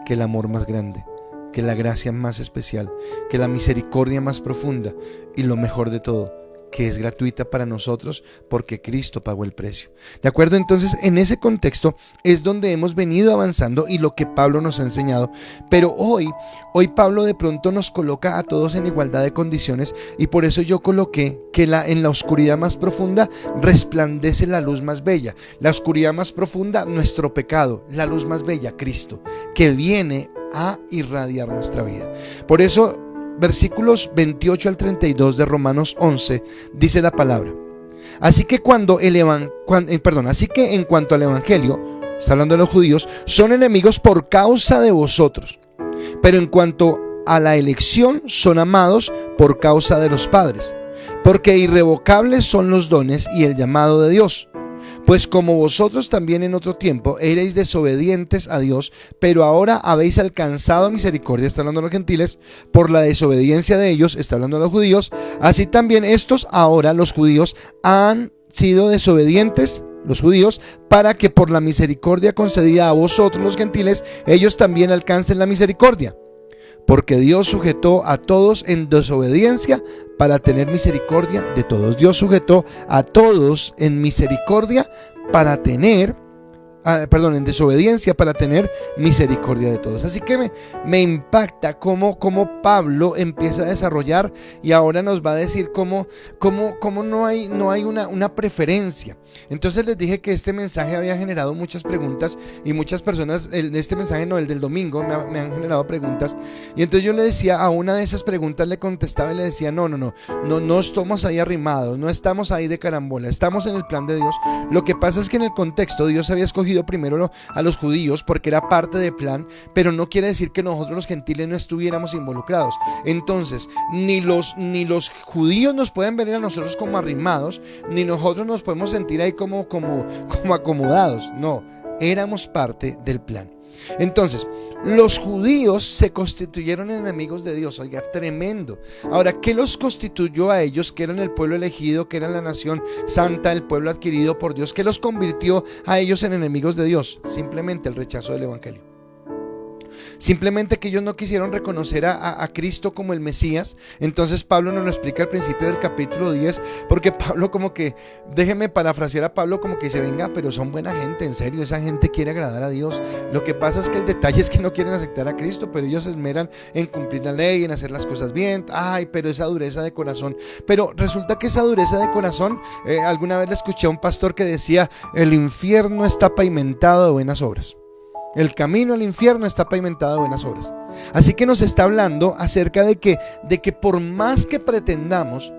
que el amor más grande, que la gracia más especial, que la misericordia más profunda, y lo mejor de todo, que es gratuita para nosotros porque Cristo pagó el precio. ¿De acuerdo? Entonces, en ese contexto es donde hemos venido avanzando y lo que Pablo nos ha enseñado. Pero hoy Pablo de pronto nos coloca a todos en igualdad de condiciones, y por eso yo coloqué que en la oscuridad más profunda resplandece la luz más bella. La oscuridad más profunda, nuestro pecado; la luz más bella, Cristo, que viene a irradiar nuestra vida. Por eso, versículos 28 al 32 de Romanos 11 dice la palabra: así que en cuanto al evangelio, está hablando de los judíos, son enemigos por causa de vosotros, pero en cuanto a la elección, son amados por causa de los padres, porque irrevocables son los dones y el llamado de Dios. Pues como vosotros también en otro tiempo erais desobedientes a Dios, pero ahora habéis alcanzado misericordia, está hablando de los gentiles, por la desobediencia de ellos, está hablando de los judíos, así también estos ahora, los judíos, han sido desobedientes, los judíos, para que por la misericordia concedida a vosotros los gentiles, ellos también alcancen la misericordia. Porque Dios sujetó a todos en desobediencia para tener misericordia de todos. Dios sujetó a todos en misericordia para tener, en desobediencia para tener misericordia de todos. Así que me impacta cómo Pablo empieza a desarrollar y ahora nos va a decir cómo no hay una preferencia. Entonces les dije que este mensaje había generado muchas preguntas y muchas personas, este mensaje no, el del domingo, me han generado preguntas, y entonces yo le decía a una de esas preguntas, le contestaba y le decía no estamos ahí arrimados, no estamos ahí de carambola, estamos en el plan de Dios. Lo que pasa es que en el contexto Dios había escogido primero a los judíos porque era parte del plan, pero no quiere decir que nosotros los gentiles no estuviéramos involucrados. Entonces ni los judíos nos pueden ver a nosotros como arrimados, ni nosotros nos podemos sentir ahí como acomodados. No, éramos parte del plan. Entonces, los judíos se constituyeron enemigos de Dios. Oiga, tremendo. Ahora, ¿qué los constituyó a ellos? Que eran el pueblo elegido, que eran la nación santa, el pueblo adquirido por Dios. ¿Qué los convirtió a ellos en enemigos de Dios? Simplemente el rechazo del evangelio. Simplemente que ellos no quisieron reconocer a Cristo como el Mesías. Entonces Pablo nos lo explica al principio del capítulo 10, porque Pablo como que, déjeme parafrasear a Pablo, como que dice, venga, pero son buena gente, en serio, esa gente quiere agradar a Dios. Lo que pasa es que el detalle es que no quieren aceptar a Cristo, pero ellos se esmeran en cumplir la ley, en hacer las cosas bien. Ay, pero esa dureza de corazón. Pero resulta que esa dureza de corazón, alguna vez le escuché a un pastor que decía, el infierno está pavimentado de buenas obras. El camino al infierno está pavimentado de buenas obras. Así que nos está hablando acerca de que por más que pretendamos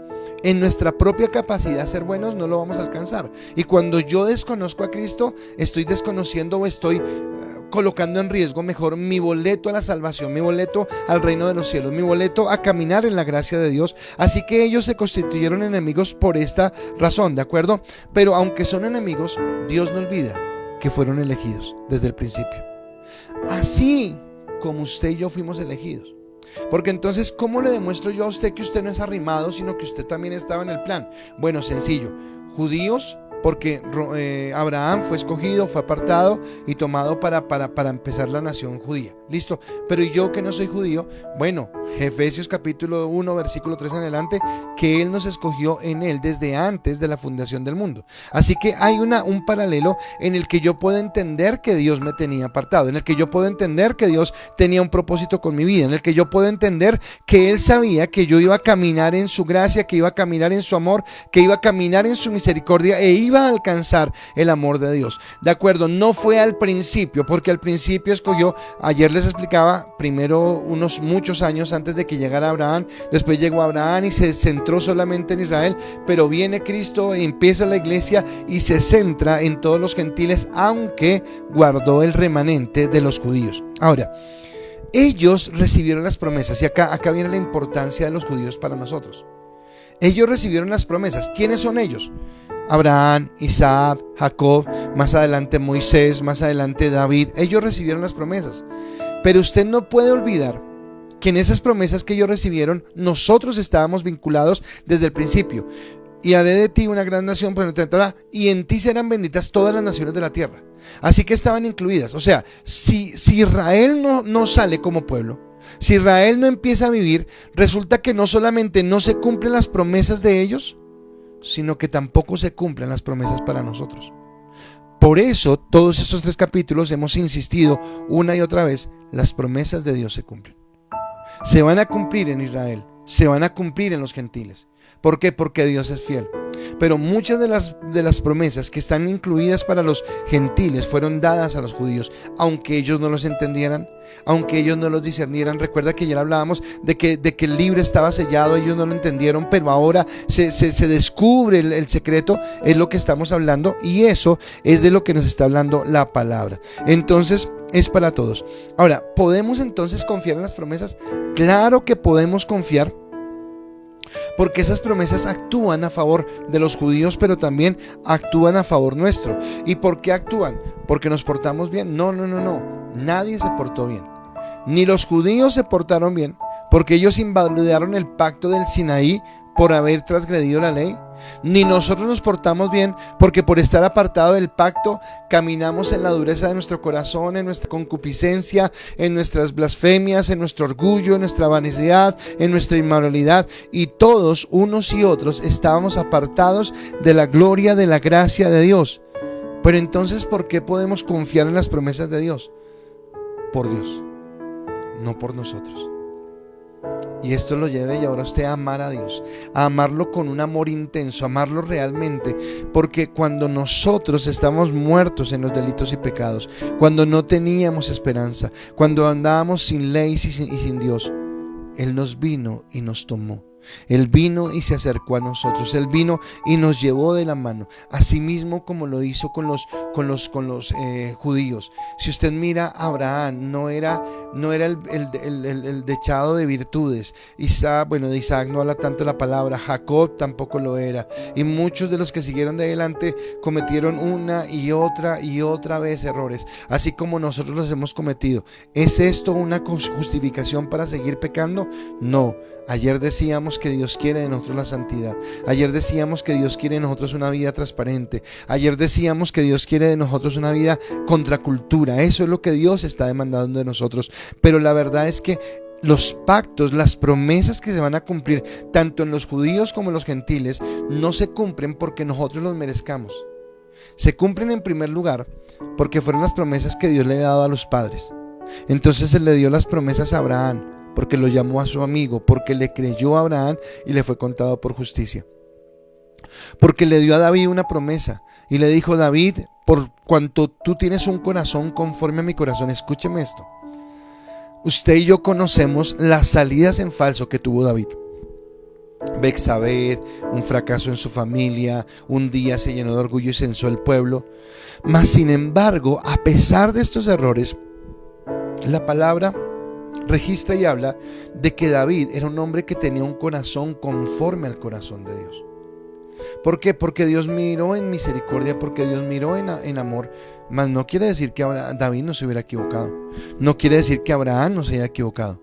en nuestra propia capacidad ser buenos, no lo vamos a alcanzar. Y cuando yo desconozco a Cristo, estoy desconociendo o estoy colocando en riesgo mejor mi boleto a la salvación, mi boleto al reino de los cielos, mi boleto a caminar en la gracia de Dios. Así que ellos se constituyeron enemigos por esta razón, ¿de acuerdo? Pero aunque son enemigos, Dios no olvida que fueron elegidos desde el principio, así como usted y yo fuimos elegidos. Porque entonces, ¿cómo le demuestro yo a usted que usted no es arrimado, sino que usted también estaba en el plan? Bueno, sencillo, judíos, porque Abraham fue escogido, fue apartado y tomado para empezar la nación judía. Listo, pero yo que no soy judío, bueno, Efesios capítulo 1 versículo 3 en adelante, que Él nos escogió en Él desde antes de la fundación del mundo. Así que hay un paralelo en el que yo puedo entender que Dios me tenía apartado, en el que yo puedo entender que Dios tenía un propósito con mi vida, en el que yo puedo entender que Él sabía que yo iba a caminar en su gracia, que iba a caminar en su amor, que iba a caminar en su misericordia e iba a alcanzar el amor de Dios. De acuerdo, no fue al principio, porque al principio escogió, ayer les explicaba, primero unos muchos años antes de que llegara Abraham, después llegó Abraham y se centró solamente en Israel, pero viene Cristo, empieza la iglesia y se centra en todos los gentiles, aunque guardó el remanente de los judíos. Ahora, ellos recibieron las promesas y acá viene la importancia de los judíos para nosotros. Ellos recibieron las promesas. ¿Quiénes son ellos? Abraham, Isaac, Jacob, más adelante Moisés, más adelante David. Ellos recibieron las promesas. Pero usted no puede olvidar que en esas promesas que ellos recibieron, nosotros estábamos vinculados desde el principio. Y haré de ti una gran nación, y en ti serán benditas todas las naciones de la tierra. Así que estaban incluidas. O sea, si Israel no sale como pueblo, si Israel no empieza a vivir, resulta que no solamente no se cumplen las promesas de ellos, sino que tampoco se cumplen las promesas para nosotros. Por eso, todos estos 3 capítulos hemos insistido una y otra vez, las promesas de Dios se cumplen. Se van a cumplir en Israel, se van a cumplir en los gentiles. ¿Por qué? Porque Dios es fiel. Pero muchas de las promesas que están incluidas para los gentiles fueron dadas a los judíos, aunque ellos no los entendieran, aunque ellos no los discernieran. Recuerda que ayer hablábamos de que el libro estaba sellado, ellos no lo entendieron, pero ahora se descubre el secreto, es lo que estamos hablando, y eso es de lo que nos está hablando la palabra. Entonces, es para todos. Ahora, ¿podemos entonces confiar en las promesas? Claro que podemos confiar. Porque esas promesas actúan a favor de los judíos, pero también actúan a favor nuestro. ¿Y por qué actúan? ¿Porque nos portamos bien? No. Nadie se portó bien. Ni los judíos se portaron bien, porque ellos invalidaron el pacto del Sinaí por haber transgredido la ley. Ni nosotros nos portamos bien, porque por estar apartado del pacto caminamos en la dureza de nuestro corazón, en nuestra concupiscencia, en nuestras blasfemias, en nuestro orgullo, en nuestra vanidad, en nuestra inmoralidad, y todos, unos y otros, estábamos apartados de la gloria, de la gracia de Dios. Pero entonces, ¿por qué podemos confiar en las promesas de Dios? Por Dios, no por nosotros. Y esto lo lleve y ahora usted a amar a Dios, a amarlo con un amor intenso, amarlo realmente, porque cuando nosotros estamos muertos en los delitos y pecados, cuando no teníamos esperanza, cuando andábamos sin ley y sin Dios, Él nos vino y nos tomó. Él vino y se acercó a nosotros. Él vino y nos llevó de la mano, así mismo como lo hizo con los judíos. Si usted mira a Abraham, no era el dechado de virtudes. De Isaac no habla tanto la palabra. Jacob tampoco lo era. Y muchos de los que siguieron de adelante cometieron una y otra vez errores, así como nosotros los hemos cometido. ¿Es esto una justificación para seguir pecando? No. Ayer decíamos que Dios quiere de nosotros la santidad. Ayer decíamos que Dios quiere de nosotros una vida transparente. Ayer decíamos que Dios quiere de nosotros una vida contra cultura. Eso es lo que Dios está demandando de nosotros. Pero la verdad es que los pactos, las promesas que se van a cumplir tanto en los judíos como en los gentiles, no se cumplen porque nosotros los merezcamos. Se cumplen en primer lugar porque fueron las promesas que Dios le había dado a los padres. Entonces se le dio las promesas a Abraham, porque lo llamó a su amigo, porque le creyó a Abraham y le fue contado por justicia. Porque le dio a David una promesa y le dijo: David, por cuanto tú tienes un corazón conforme a mi corazón, escúcheme esto. Usted y yo conocemos las salidas en falso que tuvo David. Betsabé, un fracaso en su familia, un día se llenó de orgullo y censó el pueblo. Mas sin embargo, a pesar de estos errores, la palabra registra y habla de que David era un hombre que tenía un corazón conforme al corazón de Dios. ¿Por qué? Porque Dios miró en misericordia, porque Dios miró en amor. Mas no quiere decir que David no se hubiera equivocado. No quiere decir que Abraham no se haya equivocado.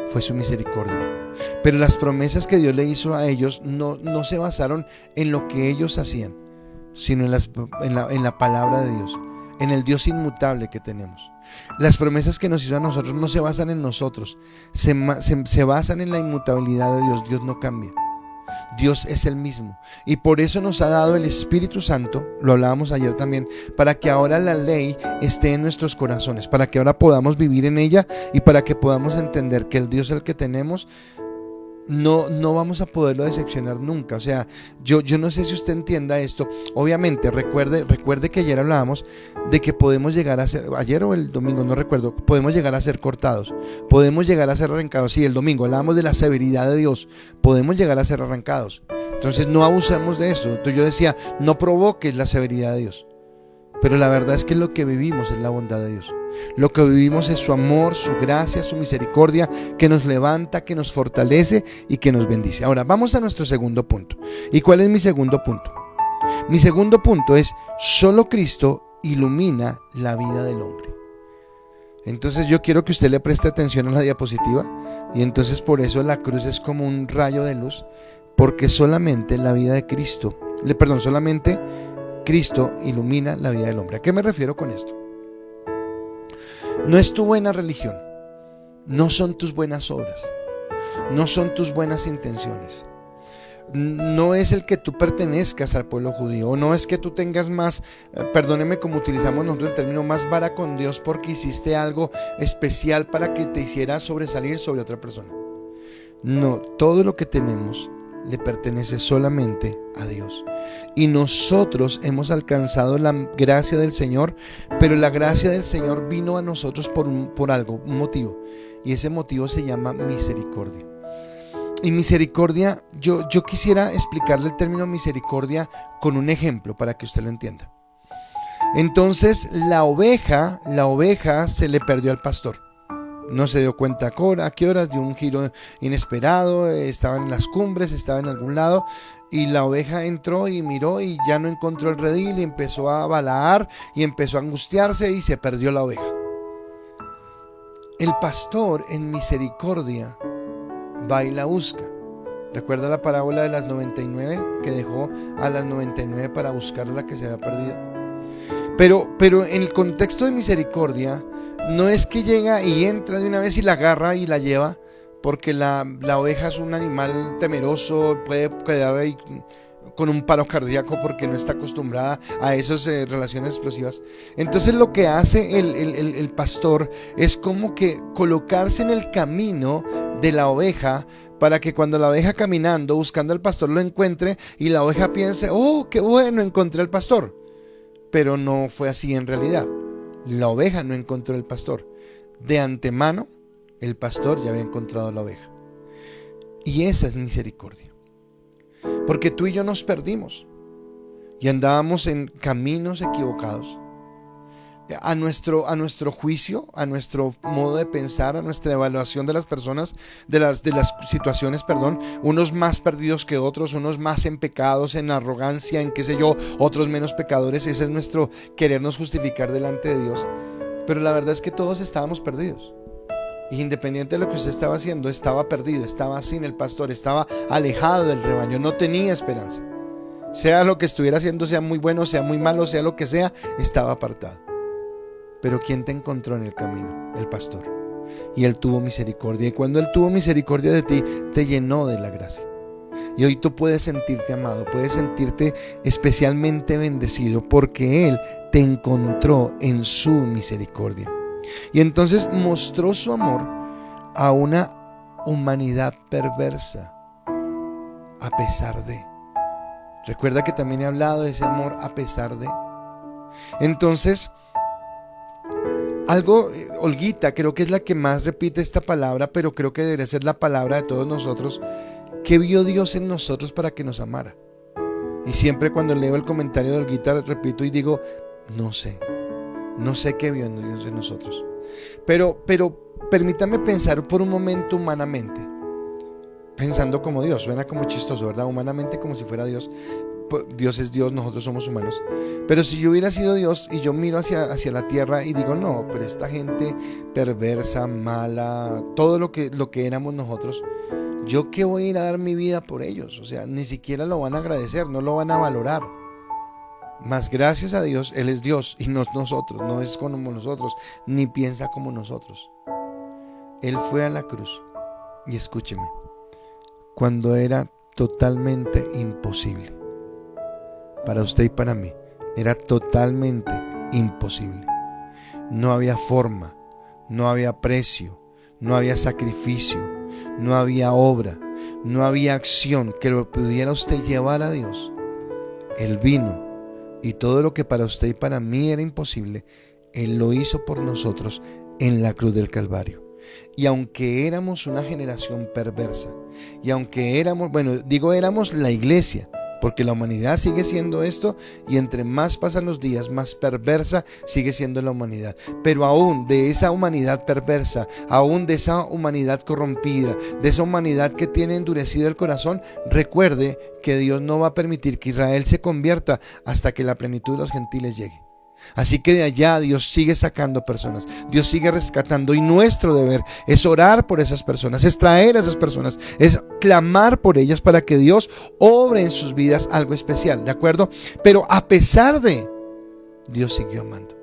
Fue su misericordia. Pero las promesas que Dios le hizo a ellos no se basaron en lo que ellos hacían, sino en la palabra de Dios, en el Dios inmutable que tenemos. Las promesas que nos hizo a nosotros no se basan en nosotros, se basan en la inmutabilidad de Dios. Dios no cambia. Dios es el mismo, y por eso nos ha dado el Espíritu Santo, lo hablábamos ayer también, para que ahora la ley esté en nuestros corazones, para que ahora podamos vivir en ella y para que podamos entender que el Dios el que tenemos no vamos a poderlo decepcionar nunca. O sea, yo no sé si usted entienda esto. Obviamente recuerde que ayer hablábamos de que podemos llegar a ser, ayer o el domingo, no recuerdo, podemos llegar a ser cortados, podemos llegar a ser arrancados. Sí, el domingo hablábamos de la severidad de Dios, podemos llegar a ser arrancados. Entonces no abusemos de eso. Entonces yo decía, no provoques la severidad de Dios. Pero la verdad es que lo que vivimos es la bondad de Dios. Lo que vivimos es su amor, su gracia, su misericordia, que nos levanta, que nos fortalece y que nos bendice. Ahora vamos a nuestro segundo punto. ¿Y cuál es mi segundo punto? Mi segundo punto es: solo Cristo ilumina la vida del hombre. Entonces yo quiero que usted le preste atención a la diapositiva, y entonces por eso la cruz es como un rayo de luz, porque solamente la vida de Cristo, solamente Cristo ilumina la vida del hombre. ¿A qué me refiero con esto? No es tu buena religión, no son tus buenas obras, no son tus buenas intenciones, no es el que tú pertenezcas al pueblo judío, no es que tú tengas más, perdóneme como utilizamos nosotros el término, más vara con Dios porque hiciste algo especial para que te hiciera sobresalir sobre otra persona. No, todo lo que tenemos le pertenece solamente a Dios, y nosotros hemos alcanzado la gracia del Señor, pero la gracia del Señor vino a nosotros por algo, un motivo, y ese motivo se llama misericordia. Y misericordia, yo quisiera explicarle el término misericordia con un ejemplo para que usted lo entienda. Entonces la oveja se le perdió al pastor. No se dio cuenta a qué horas, dio un giro inesperado, estaba en las cumbres, estaba en algún lado, y la oveja entró y miró y ya no encontró el redil y empezó a balaar y empezó a angustiarse y se perdió la oveja. El pastor en misericordia va y la busca. ¿Recuerda la parábola de las 99? Que dejó a las 99 para buscar a la que se había perdido. Pero en el contexto de misericordia, no es que llega y entra de una vez y la agarra y la lleva, porque la oveja es un animal temeroso, puede quedar ahí con un paro cardíaco porque no está acostumbrada a esas relaciones explosivas. Entonces lo que hace el pastor es como que colocarse en el camino de la oveja, para que cuando la oveja caminando buscando al pastor lo encuentre y la oveja piense: oh, qué bueno, encontré al pastor. Pero no fue así en realidad. La oveja no encontró el pastor. De antemano, el pastor ya había encontrado a la oveja. Y esa es misericordia. Porque tú y yo nos perdimos y andábamos en caminos equivocados. A nuestro juicio, a nuestro modo de pensar, a nuestra evaluación de las personas, de las situaciones, unos más perdidos que otros, unos más en pecados, en arrogancia, en qué sé yo, otros menos pecadores. Ese es nuestro querernos justificar delante de Dios. Pero la verdad es que todos estábamos perdidos. Y independiente de lo que usted estaba haciendo, estaba perdido, estaba sin el pastor, estaba alejado del rebaño, no tenía esperanza. Sea lo que estuviera haciendo, sea muy bueno, sea muy malo, sea lo que sea, estaba apartado. Pero ¿quién te encontró en el camino? El pastor. Y Él tuvo misericordia. Y cuando Él tuvo misericordia de ti, te llenó de la gracia. Y hoy tú puedes sentirte amado, puedes sentirte especialmente bendecido, porque Él te encontró en su misericordia. Y entonces mostró su amor a una humanidad perversa, a pesar de. Recuerda que también he hablado de ese amor a pesar de. Entonces, Olguita creo que es la que más repite esta palabra, pero creo que debería ser la palabra de todos nosotros. ¿Qué vio Dios en nosotros para que nos amara? Y siempre cuando leo el comentario de Olguita repito y digo: no sé qué vio Dios en nosotros. Pero permítame pensar por un momento humanamente, pensando como Dios. Suena como chistoso, ¿verdad? Humanamente, como si fuera Dios. Dios es Dios, nosotros somos humanos. Pero si yo hubiera sido Dios y yo miro hacia la tierra y digo: no, pero esta gente perversa, mala, todo lo que éramos nosotros, ¿yo qué voy a ir a dar mi vida por ellos? O sea, ni siquiera lo van a agradecer, no lo van a valorar. Mas gracias a Dios, Él es Dios y no es nosotros, no es como nosotros, ni piensa como nosotros. Él fue a la cruz, y escúcheme, cuando era totalmente imposible. Para usted y para mí era totalmente imposible. No había forma, no había precio, no había sacrificio, no había obra, no había acción que lo pudiera usted llevar a Dios. Él vino, y todo lo que para usted y para mí era imposible, Él lo hizo por nosotros en la cruz del Calvario. Y aunque éramos una generación perversa, y aunque éramos la iglesia, porque la humanidad sigue siendo esto, y entre más pasan los días, más perversa sigue siendo la humanidad. Pero aún de esa humanidad perversa, aún de esa humanidad corrompida, de esa humanidad que tiene endurecido el corazón, recuerde que Dios no va a permitir que Israel se convierta hasta que la plenitud de los gentiles llegue. Así que de allá Dios sigue sacando personas, Dios sigue rescatando, y nuestro deber es orar por esas personas, es traer a esas personas, es clamar por ellas para que Dios obre en sus vidas algo especial, ¿de acuerdo? Pero a pesar de, Dios siguió amando.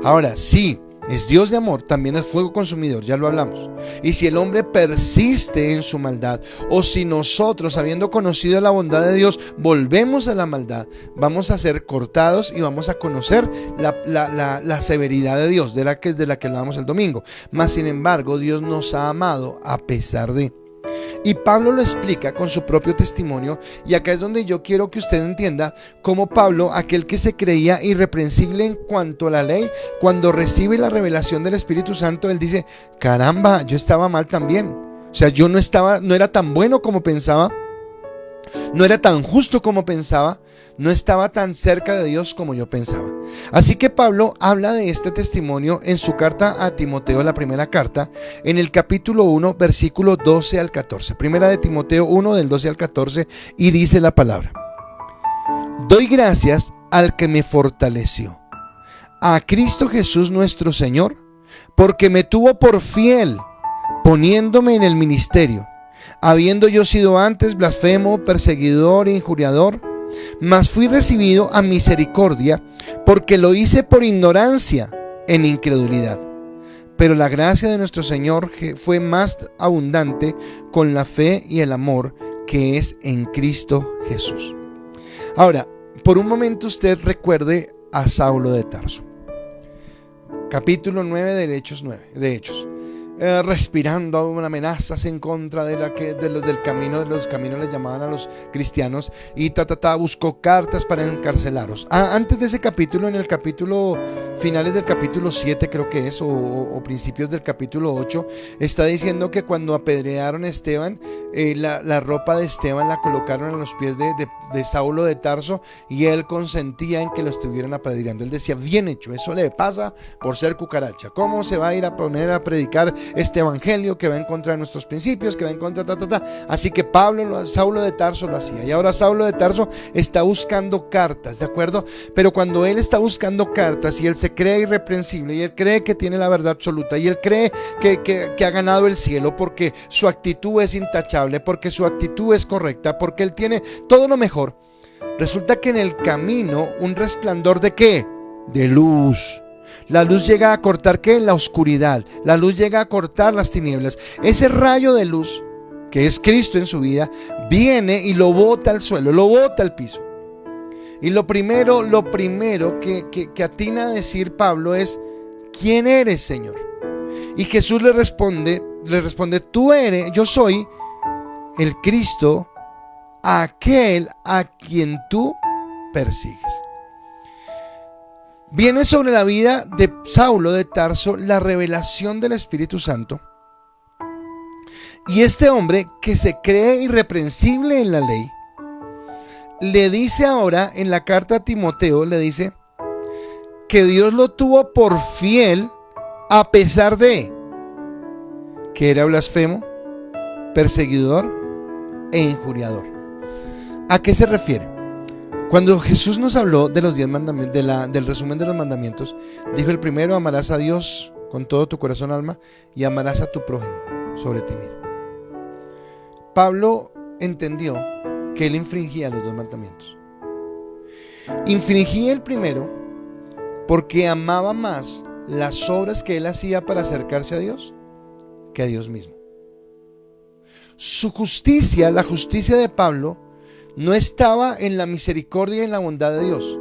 Ahora, sí, es Dios de amor, también es fuego consumidor, ya lo hablamos. Y si el hombre persiste en su maldad, o si nosotros, habiendo conocido la bondad de Dios, volvemos a la maldad, vamos a ser cortados y vamos a conocer la severidad de Dios, de la que hablamos el domingo. Mas sin embargo, Dios nos ha amado a pesar de. Y Pablo lo explica con su propio testimonio, y acá es donde yo quiero que usted entienda cómo Pablo, aquel que se creía irreprensible en cuanto a la ley, cuando recibe la revelación del Espíritu Santo, él dice: caramba, yo estaba mal también. O sea, yo no era tan bueno como pensaba. No era tan justo como pensaba, no estaba tan cerca de Dios como yo pensaba. Así que Pablo habla de este testimonio en su carta a Timoteo, la primera carta, en el capítulo 1, versículo 12 al 14. Primera de Timoteo 1, del 12 al 14, y dice la palabra: Doy gracias al que me fortaleció, a Cristo Jesús nuestro Señor, porque me tuvo por fiel, poniéndome en el ministerio, habiendo yo sido antes blasfemo, perseguidor e injuriador, mas fui recibido a misericordia, porque lo hice por ignorancia, en incredulidad. Pero la gracia de nuestro Señor fue más abundante con la fe y el amor que es en Cristo Jesús. Ahora, por un momento usted recuerde a Saulo de Tarso. Capítulo 9 de Hechos. Respirando aún amenazas en contra de los caminos les llamaban a los cristianos, y buscó cartas para encarcelaros. Antes de ese capítulo, en el capítulo finales del capítulo 7 creo que es, o principios del capítulo 8, está diciendo que cuando apedrearon a Esteban, la ropa de Esteban la colocaron a los pies de Saulo de Tarso, y él consentía en que lo estuvieran apedreando. Él decía: bien hecho, eso le pasa por ser cucaracha. ¿Cómo se va a ir a poner a predicar este evangelio que va en contra de nuestros principios, que va en contra Así que Saulo de Tarso lo hacía, y ahora Saulo de Tarso está buscando cartas, ¿de acuerdo? Pero cuando él está buscando cartas y él se cree irreprensible, y él cree que tiene la verdad absoluta, y él cree que ha ganado el cielo porque su actitud es intachable, porque su actitud es correcta, porque él tiene todo lo mejor, resulta que en el camino un resplandor ¿de qué? De luz. La luz llega a cortar ¿qué? La oscuridad. La luz llega a cortar las tinieblas. Ese rayo de luz, que es Cristo en su vida, viene y lo bota al suelo, lo bota al piso. Y lo primero que atina a decir Pablo es: ¿quién eres, Señor? Y Jesús le responde: yo soy el Cristo, aquel a quien tú persigues. Viene sobre la vida de Saulo de Tarso la revelación del Espíritu Santo, y este hombre, que se cree irreprensible en la ley, le dice ahora en la carta a Timoteo, le dice que Dios lo tuvo por fiel a pesar de que era blasfemo, perseguidor e injuriador. ¿A qué se refiere? Cuando Jesús nos habló de los 10 mandamientos, del resumen de los mandamientos, dijo el primero: amarás a Dios con todo tu corazón, alma, y amarás a tu prójimo sobre ti mismo. Pablo entendió que él infringía los 2 mandamientos. Infringía el primero porque amaba más las obras que él hacía para acercarse a Dios que a Dios mismo. Su justicia, la justicia de Pablo, no estaba en la misericordia y en la bondad de Dios.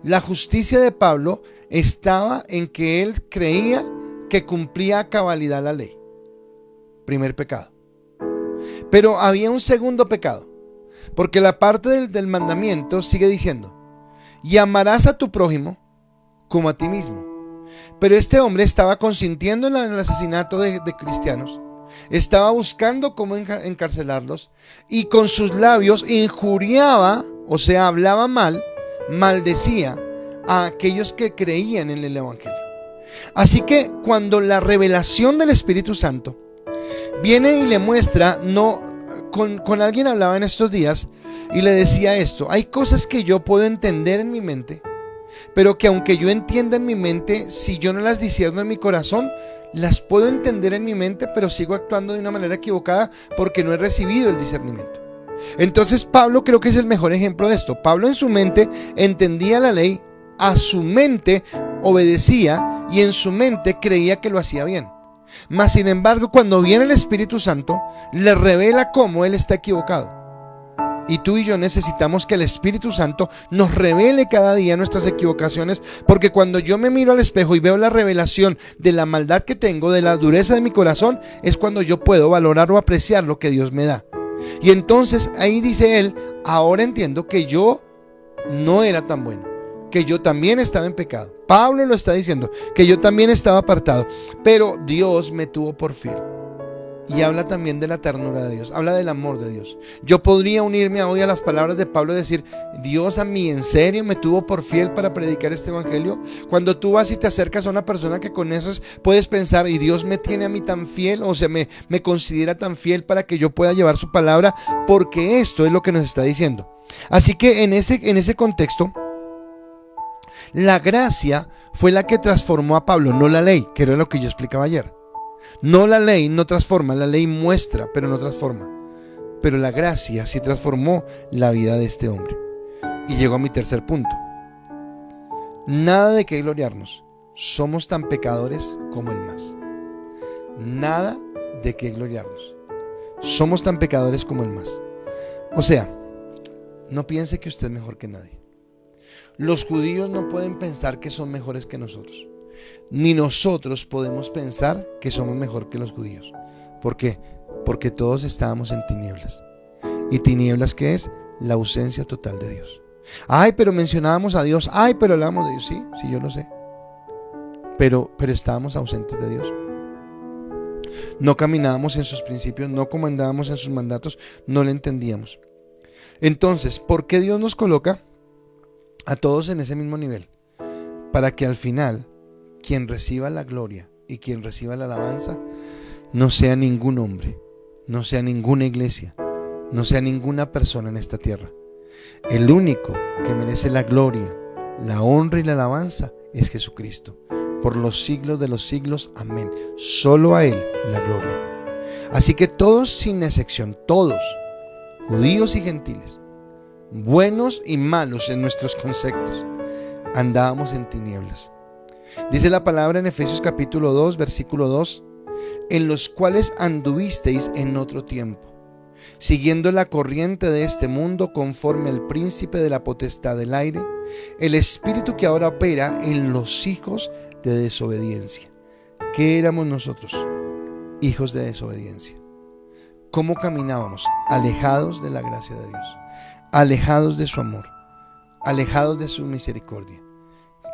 La justicia de Pablo estaba en que él creía que cumplía a cabalidad la ley. Primer pecado. Pero había un segundo pecado, porque la parte del mandamiento sigue diciendo: y amarás a tu prójimo como a ti mismo. Pero este hombre estaba consintiendo en el asesinato de cristianos, estaba buscando cómo encarcelarlos, y con sus labios injuriaba, o sea, hablaba mal, maldecía a aquellos que creían en el evangelio. Así que cuando la revelación del Espíritu Santo viene y le muestra, con alguien hablaba en estos días y le decía esto: hay cosas que yo puedo entender en mi mente, pero que aunque yo entienda en mi mente, si yo no las discierno en mi corazón, las puedo entender en mi mente, pero sigo actuando de una manera equivocada porque no he recibido el discernimiento. Entonces Pablo creo que es el mejor ejemplo de esto. Pablo en su mente entendía la ley, a su mente obedecía y en su mente creía que lo hacía bien. Mas sin embargo, cuando viene el Espíritu Santo, le revela cómo él está equivocado. Y tú y yo necesitamos que el Espíritu Santo nos revele cada día nuestras equivocaciones, porque cuando yo me miro al espejo y veo la revelación de la maldad que tengo, de la dureza de mi corazón, es cuando yo puedo valorar o apreciar lo que Dios me da. Y entonces ahí dice él: ahora entiendo que yo no era tan bueno, que yo también estaba en pecado. Pablo lo está diciendo, que yo también estaba apartado, pero Dios me tuvo por fiel. y habla también de la ternura de Dios, habla del amor de Dios. Yo podría unirme hoy a las palabras de Pablo y decir: Dios a mí en serio me tuvo por fiel para predicar este evangelio. Cuando tú vas y te acercas a una persona que conoces, puedes pensar: y Dios me tiene a mí tan fiel, o sea, me considera tan fiel para que yo pueda llevar su palabra, porque esto es lo que nos está diciendo. Así que en ese contexto, la gracia fue la que transformó a Pablo, no la ley, que era lo que yo explicaba ayer. No, la ley no transforma, la ley muestra, pero no transforma. Pero la gracia sí transformó la vida de este hombre. Y llego a mi tercer punto. Nada de qué gloriarnos. Somos tan pecadores como el más. Nada de qué gloriarnos. Somos tan pecadores como el más. O sea, no piense que usted es mejor que nadie. Los judíos no pueden pensar que son mejores que nosotros. Ni nosotros podemos pensar que somos mejor que los judíos. ¿Por qué? Porque todos estábamos en tinieblas. ¿Y tinieblas qué es? La ausencia total de Dios. Ay, pero mencionábamos a Dios. Ay, pero hablábamos de Dios. Sí, sí, yo lo sé. Pero estábamos ausentes de Dios. No caminábamos en sus principios, no comandábamos en sus mandatos, no le entendíamos. Entonces, ¿por qué Dios nos coloca a todos en ese mismo nivel? Para que al final quien reciba la gloria y quien reciba la alabanza no sea ningún hombre, no sea ninguna iglesia, no sea ninguna persona en esta tierra. El único que merece la gloria, la honra y la alabanza es Jesucristo, por los siglos de los siglos. Amén. Solo a Él la gloria. Así que todos sin excepción, todos, judíos y gentiles, buenos y malos en nuestros conceptos, andábamos en tinieblas. Dice la palabra en Efesios capítulo 2, versículo 2: en los cuales anduvisteis en otro tiempo, siguiendo la corriente de este mundo, conforme al príncipe de la potestad del aire, el espíritu que ahora opera en los hijos de desobediencia. ¿Qué éramos nosotros? Hijos de desobediencia. ¿Cómo caminábamos? Alejados de la gracia de Dios, alejados de su amor, alejados de su misericordia.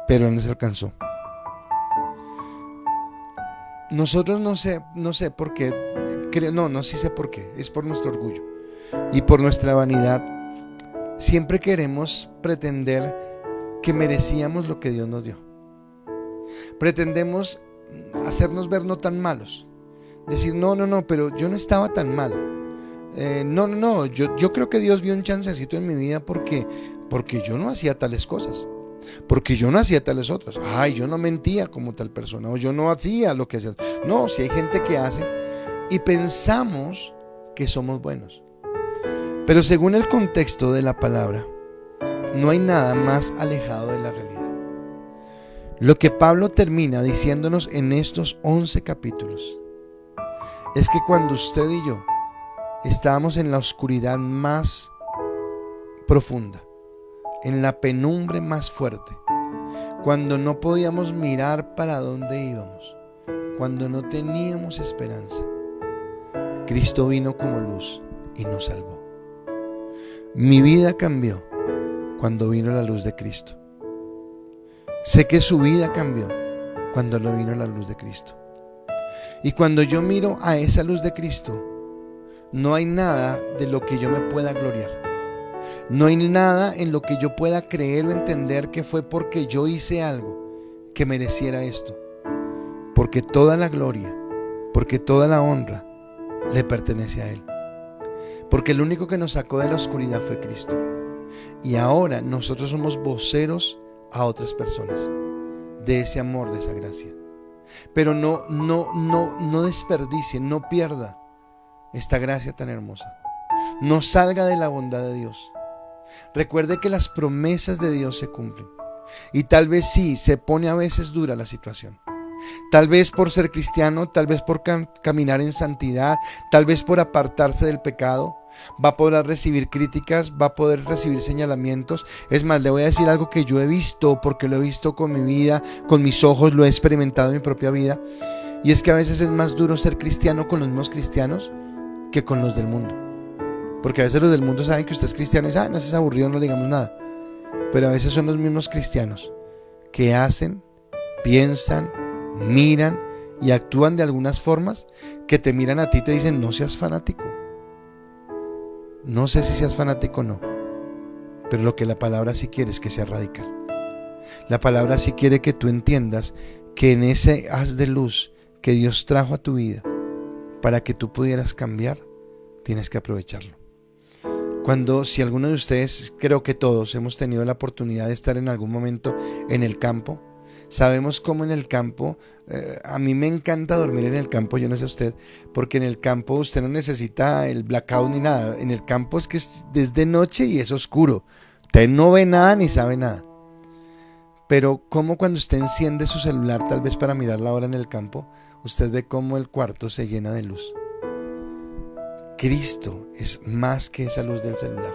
Pero Él nos alcanzó. Nosotros no sé por qué, sí sé por qué, es por nuestro orgullo y por nuestra vanidad. Siempre queremos pretender que merecíamos lo que Dios nos dio. Pretendemos hacernos ver no tan malos. Decir, no, pero yo no estaba tan mal. Yo creo que Dios vio un chancecito en mi vida porque yo no hacía tales cosas. Porque yo no hacía tales otras. Ay, yo no mentía como tal persona, o yo no hacía lo que hacía. No, si hay gente que hace y pensamos que somos buenos. Pero según el contexto de la palabra, no hay nada más alejado de la realidad. Lo que Pablo termina diciéndonos en estos 11 capítulos es que cuando usted y yo estábamos en la oscuridad más profunda, en la penumbre más fuerte, cuando no podíamos mirar para dónde íbamos, cuando no teníamos esperanza, Cristo vino como luz y nos salvó. Mi vida cambió cuando vino la luz de Cristo. Sé que su vida cambió cuando vino la luz de Cristo. Y cuando yo miro a esa luz de Cristo, no hay nada de lo que yo me pueda gloriar. No hay nada en lo que yo pueda creer o entender que fue porque yo hice algo que mereciera esto. Porque toda la gloria, porque toda la honra le pertenece a Él. Porque el único que nos sacó de la oscuridad fue Cristo. Y ahora nosotros somos voceros a otras personas de ese amor, de esa gracia. Pero no desperdicie, no pierda esta gracia tan hermosa. No salga de la bondad de Dios. Recuerde que las promesas de Dios se cumplen. Y tal vez sí, se pone a veces dura la situación. Tal vez por ser cristiano, tal vez por caminar en santidad, tal vez por apartarse del pecado, va a poder recibir críticas, va a poder recibir señalamientos. Es más, le voy a decir algo que yo he visto, porque lo he visto con mi vida, con mis ojos, lo he experimentado en mi propia vida. Y es que a veces es más duro ser cristiano con los mismos cristianos que con los del mundo. Porque a veces los del mundo saben que usted es cristiano y dicen, no, es aburrido, no le digamos nada. Pero a veces son los mismos cristianos que hacen, piensan, miran y actúan de algunas formas que te miran a ti y te dicen: no seas fanático. No sé si seas fanático o no, pero lo que la palabra sí quiere es que seas radical. La palabra sí quiere que tú entiendas que en ese haz de luz que Dios trajo a tu vida para que tú pudieras cambiar, tienes que aprovecharlo. Si alguno de ustedes, creo que todos, hemos tenido la oportunidad de estar en algún momento en el campo, sabemos cómo en el campo, a mí me encanta dormir en el campo, yo no sé usted, porque en el campo usted no necesita el blackout ni nada. En el campo es que es de noche y es oscuro, usted no ve nada ni sabe nada. Pero como cuando usted enciende su celular tal vez para mirar la hora en el campo, usted ve cómo el cuarto se llena de luz. Cristo es más que esa luz del celular.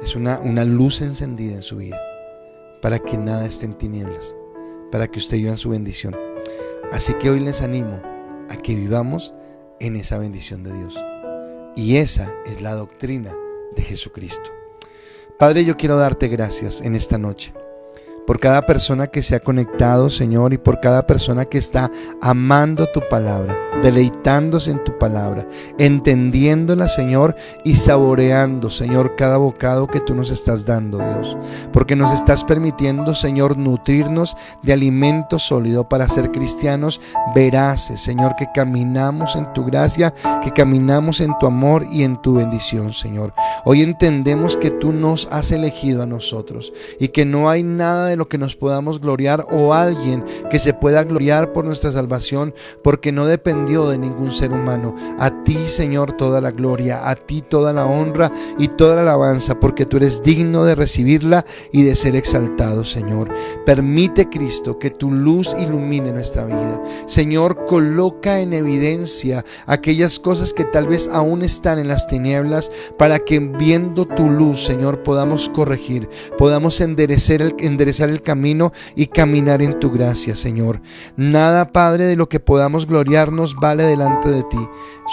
Es una luz encendida en su vida para que nada esté en tinieblas, para que usted viva en su bendición. Así que hoy les animo a que vivamos en esa bendición de Dios. Y esa es la doctrina de Jesucristo. Padre, yo quiero darte gracias en esta noche por cada persona que se ha conectado, Señor, y por cada persona que está amando tu palabra, deleitándose en tu palabra, entendiéndola, Señor, y saboreando, Señor, cada bocado que tú nos estás dando, Dios, porque nos estás permitiendo, Señor, nutrirnos de alimento sólido para ser cristianos veraces, Señor, que caminamos en tu gracia, que caminamos en tu amor y en tu bendición, Señor. Hoy entendemos que tú nos has elegido a nosotros y que no hay nada de lo que nos podamos gloriar o alguien que se pueda gloriar por nuestra salvación, porque no dependió de ningún ser humano. A ti, Señor, toda la gloria, a ti toda la honra y toda la alabanza, porque tú eres digno de recibirla y de ser exaltado, Señor. Permite, Cristo, que tu luz ilumine nuestra vida. Señor, coloca en evidencia aquellas cosas que tal vez aún están en las tinieblas, para que viendo tu luz, Señor, podamos corregir, podamos enderezar el camino y caminar en tu gracia, Señor. Nada, Padre, de lo que podamos gloriarnos vale delante de ti.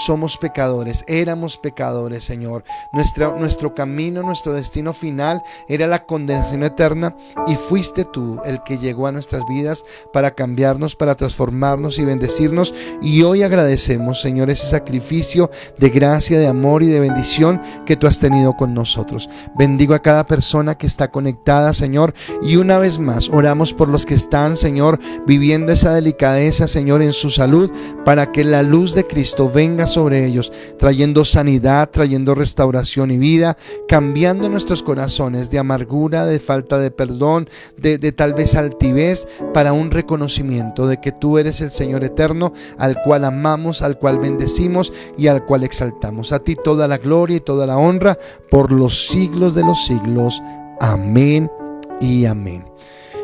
Somos pecadores, éramos pecadores, Señor. Nuestro camino, nuestro destino final era la condenación eterna, y fuiste tú el que llegó a nuestras vidas para cambiarnos, para transformarnos y bendecirnos. Y hoy agradecemos, Señor, ese sacrificio de gracia, de amor y de bendición que tú has tenido con nosotros. Bendigo a cada persona que está conectada, Señor, y una vez más oramos por los que están, Señor, viviendo esa delicadeza, Señor, en su salud, para que la luz de Cristo venga sobre ellos, trayendo sanidad, trayendo restauración y vida, cambiando nuestros corazones de amargura, de falta de perdón, de tal vez altivez, para un reconocimiento de que tú eres el Señor eterno, al cual amamos, al cual bendecimos y al cual exaltamos. A ti toda la gloria y toda la honra por los siglos de los siglos. Amén y amén.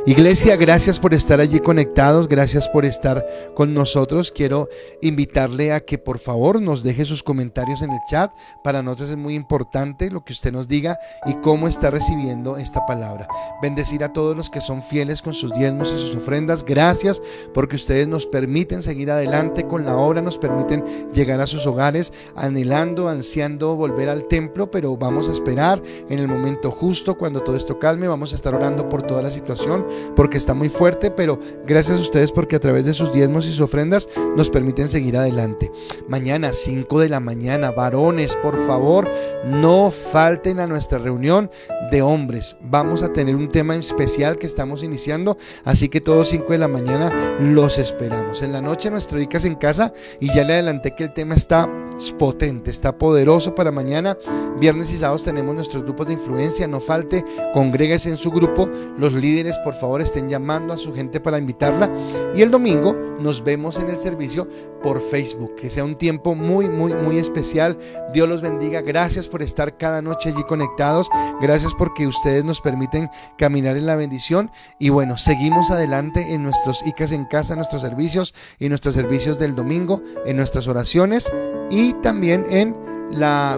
Iglesia, gracias por estar allí conectados, gracias por estar con nosotros. Quiero invitarle a que por favor nos deje sus comentarios en el chat. Para nosotros es muy importante lo que usted nos diga y cómo está recibiendo esta palabra. Bendecir a todos los que son fieles con sus diezmos y sus ofrendas. Gracias porque ustedes nos permiten seguir adelante con la obra, nos permiten llegar a sus hogares anhelando, ansiando volver al templo, pero vamos a esperar en el momento justo, cuando todo esto calme. Vamos a estar orando por toda la situación, porque está muy fuerte, pero gracias a ustedes porque a través de sus diezmos y sus ofrendas nos permiten seguir adelante. Mañana 5 de la mañana, varones, por favor, no falten a nuestra reunión de hombres. Vamos a tener un tema especial que estamos iniciando, así que todos 5 de la mañana los esperamos. En la noche nuestro ICAS en casa, y ya le adelanté que el tema está potente, está poderoso para mañana. Viernes y sábados tenemos nuestros grupos de influencia, no falte, congréguese en su grupo. Los líderes, por favor, estén llamando a su gente para invitarla. Y el domingo nos vemos en el servicio por Facebook. Que sea un tiempo muy, muy, muy especial. Dios los bendiga. Gracias por estar cada noche allí conectados. Gracias porque ustedes nos permiten caminar en la bendición. Y bueno, seguimos adelante en nuestros ICAS en casa, nuestros servicios y nuestros servicios del domingo, en nuestras oraciones y también en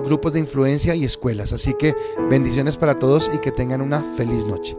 grupos de influencia y escuelas. Así que bendiciones para todos y que tengan una feliz noche.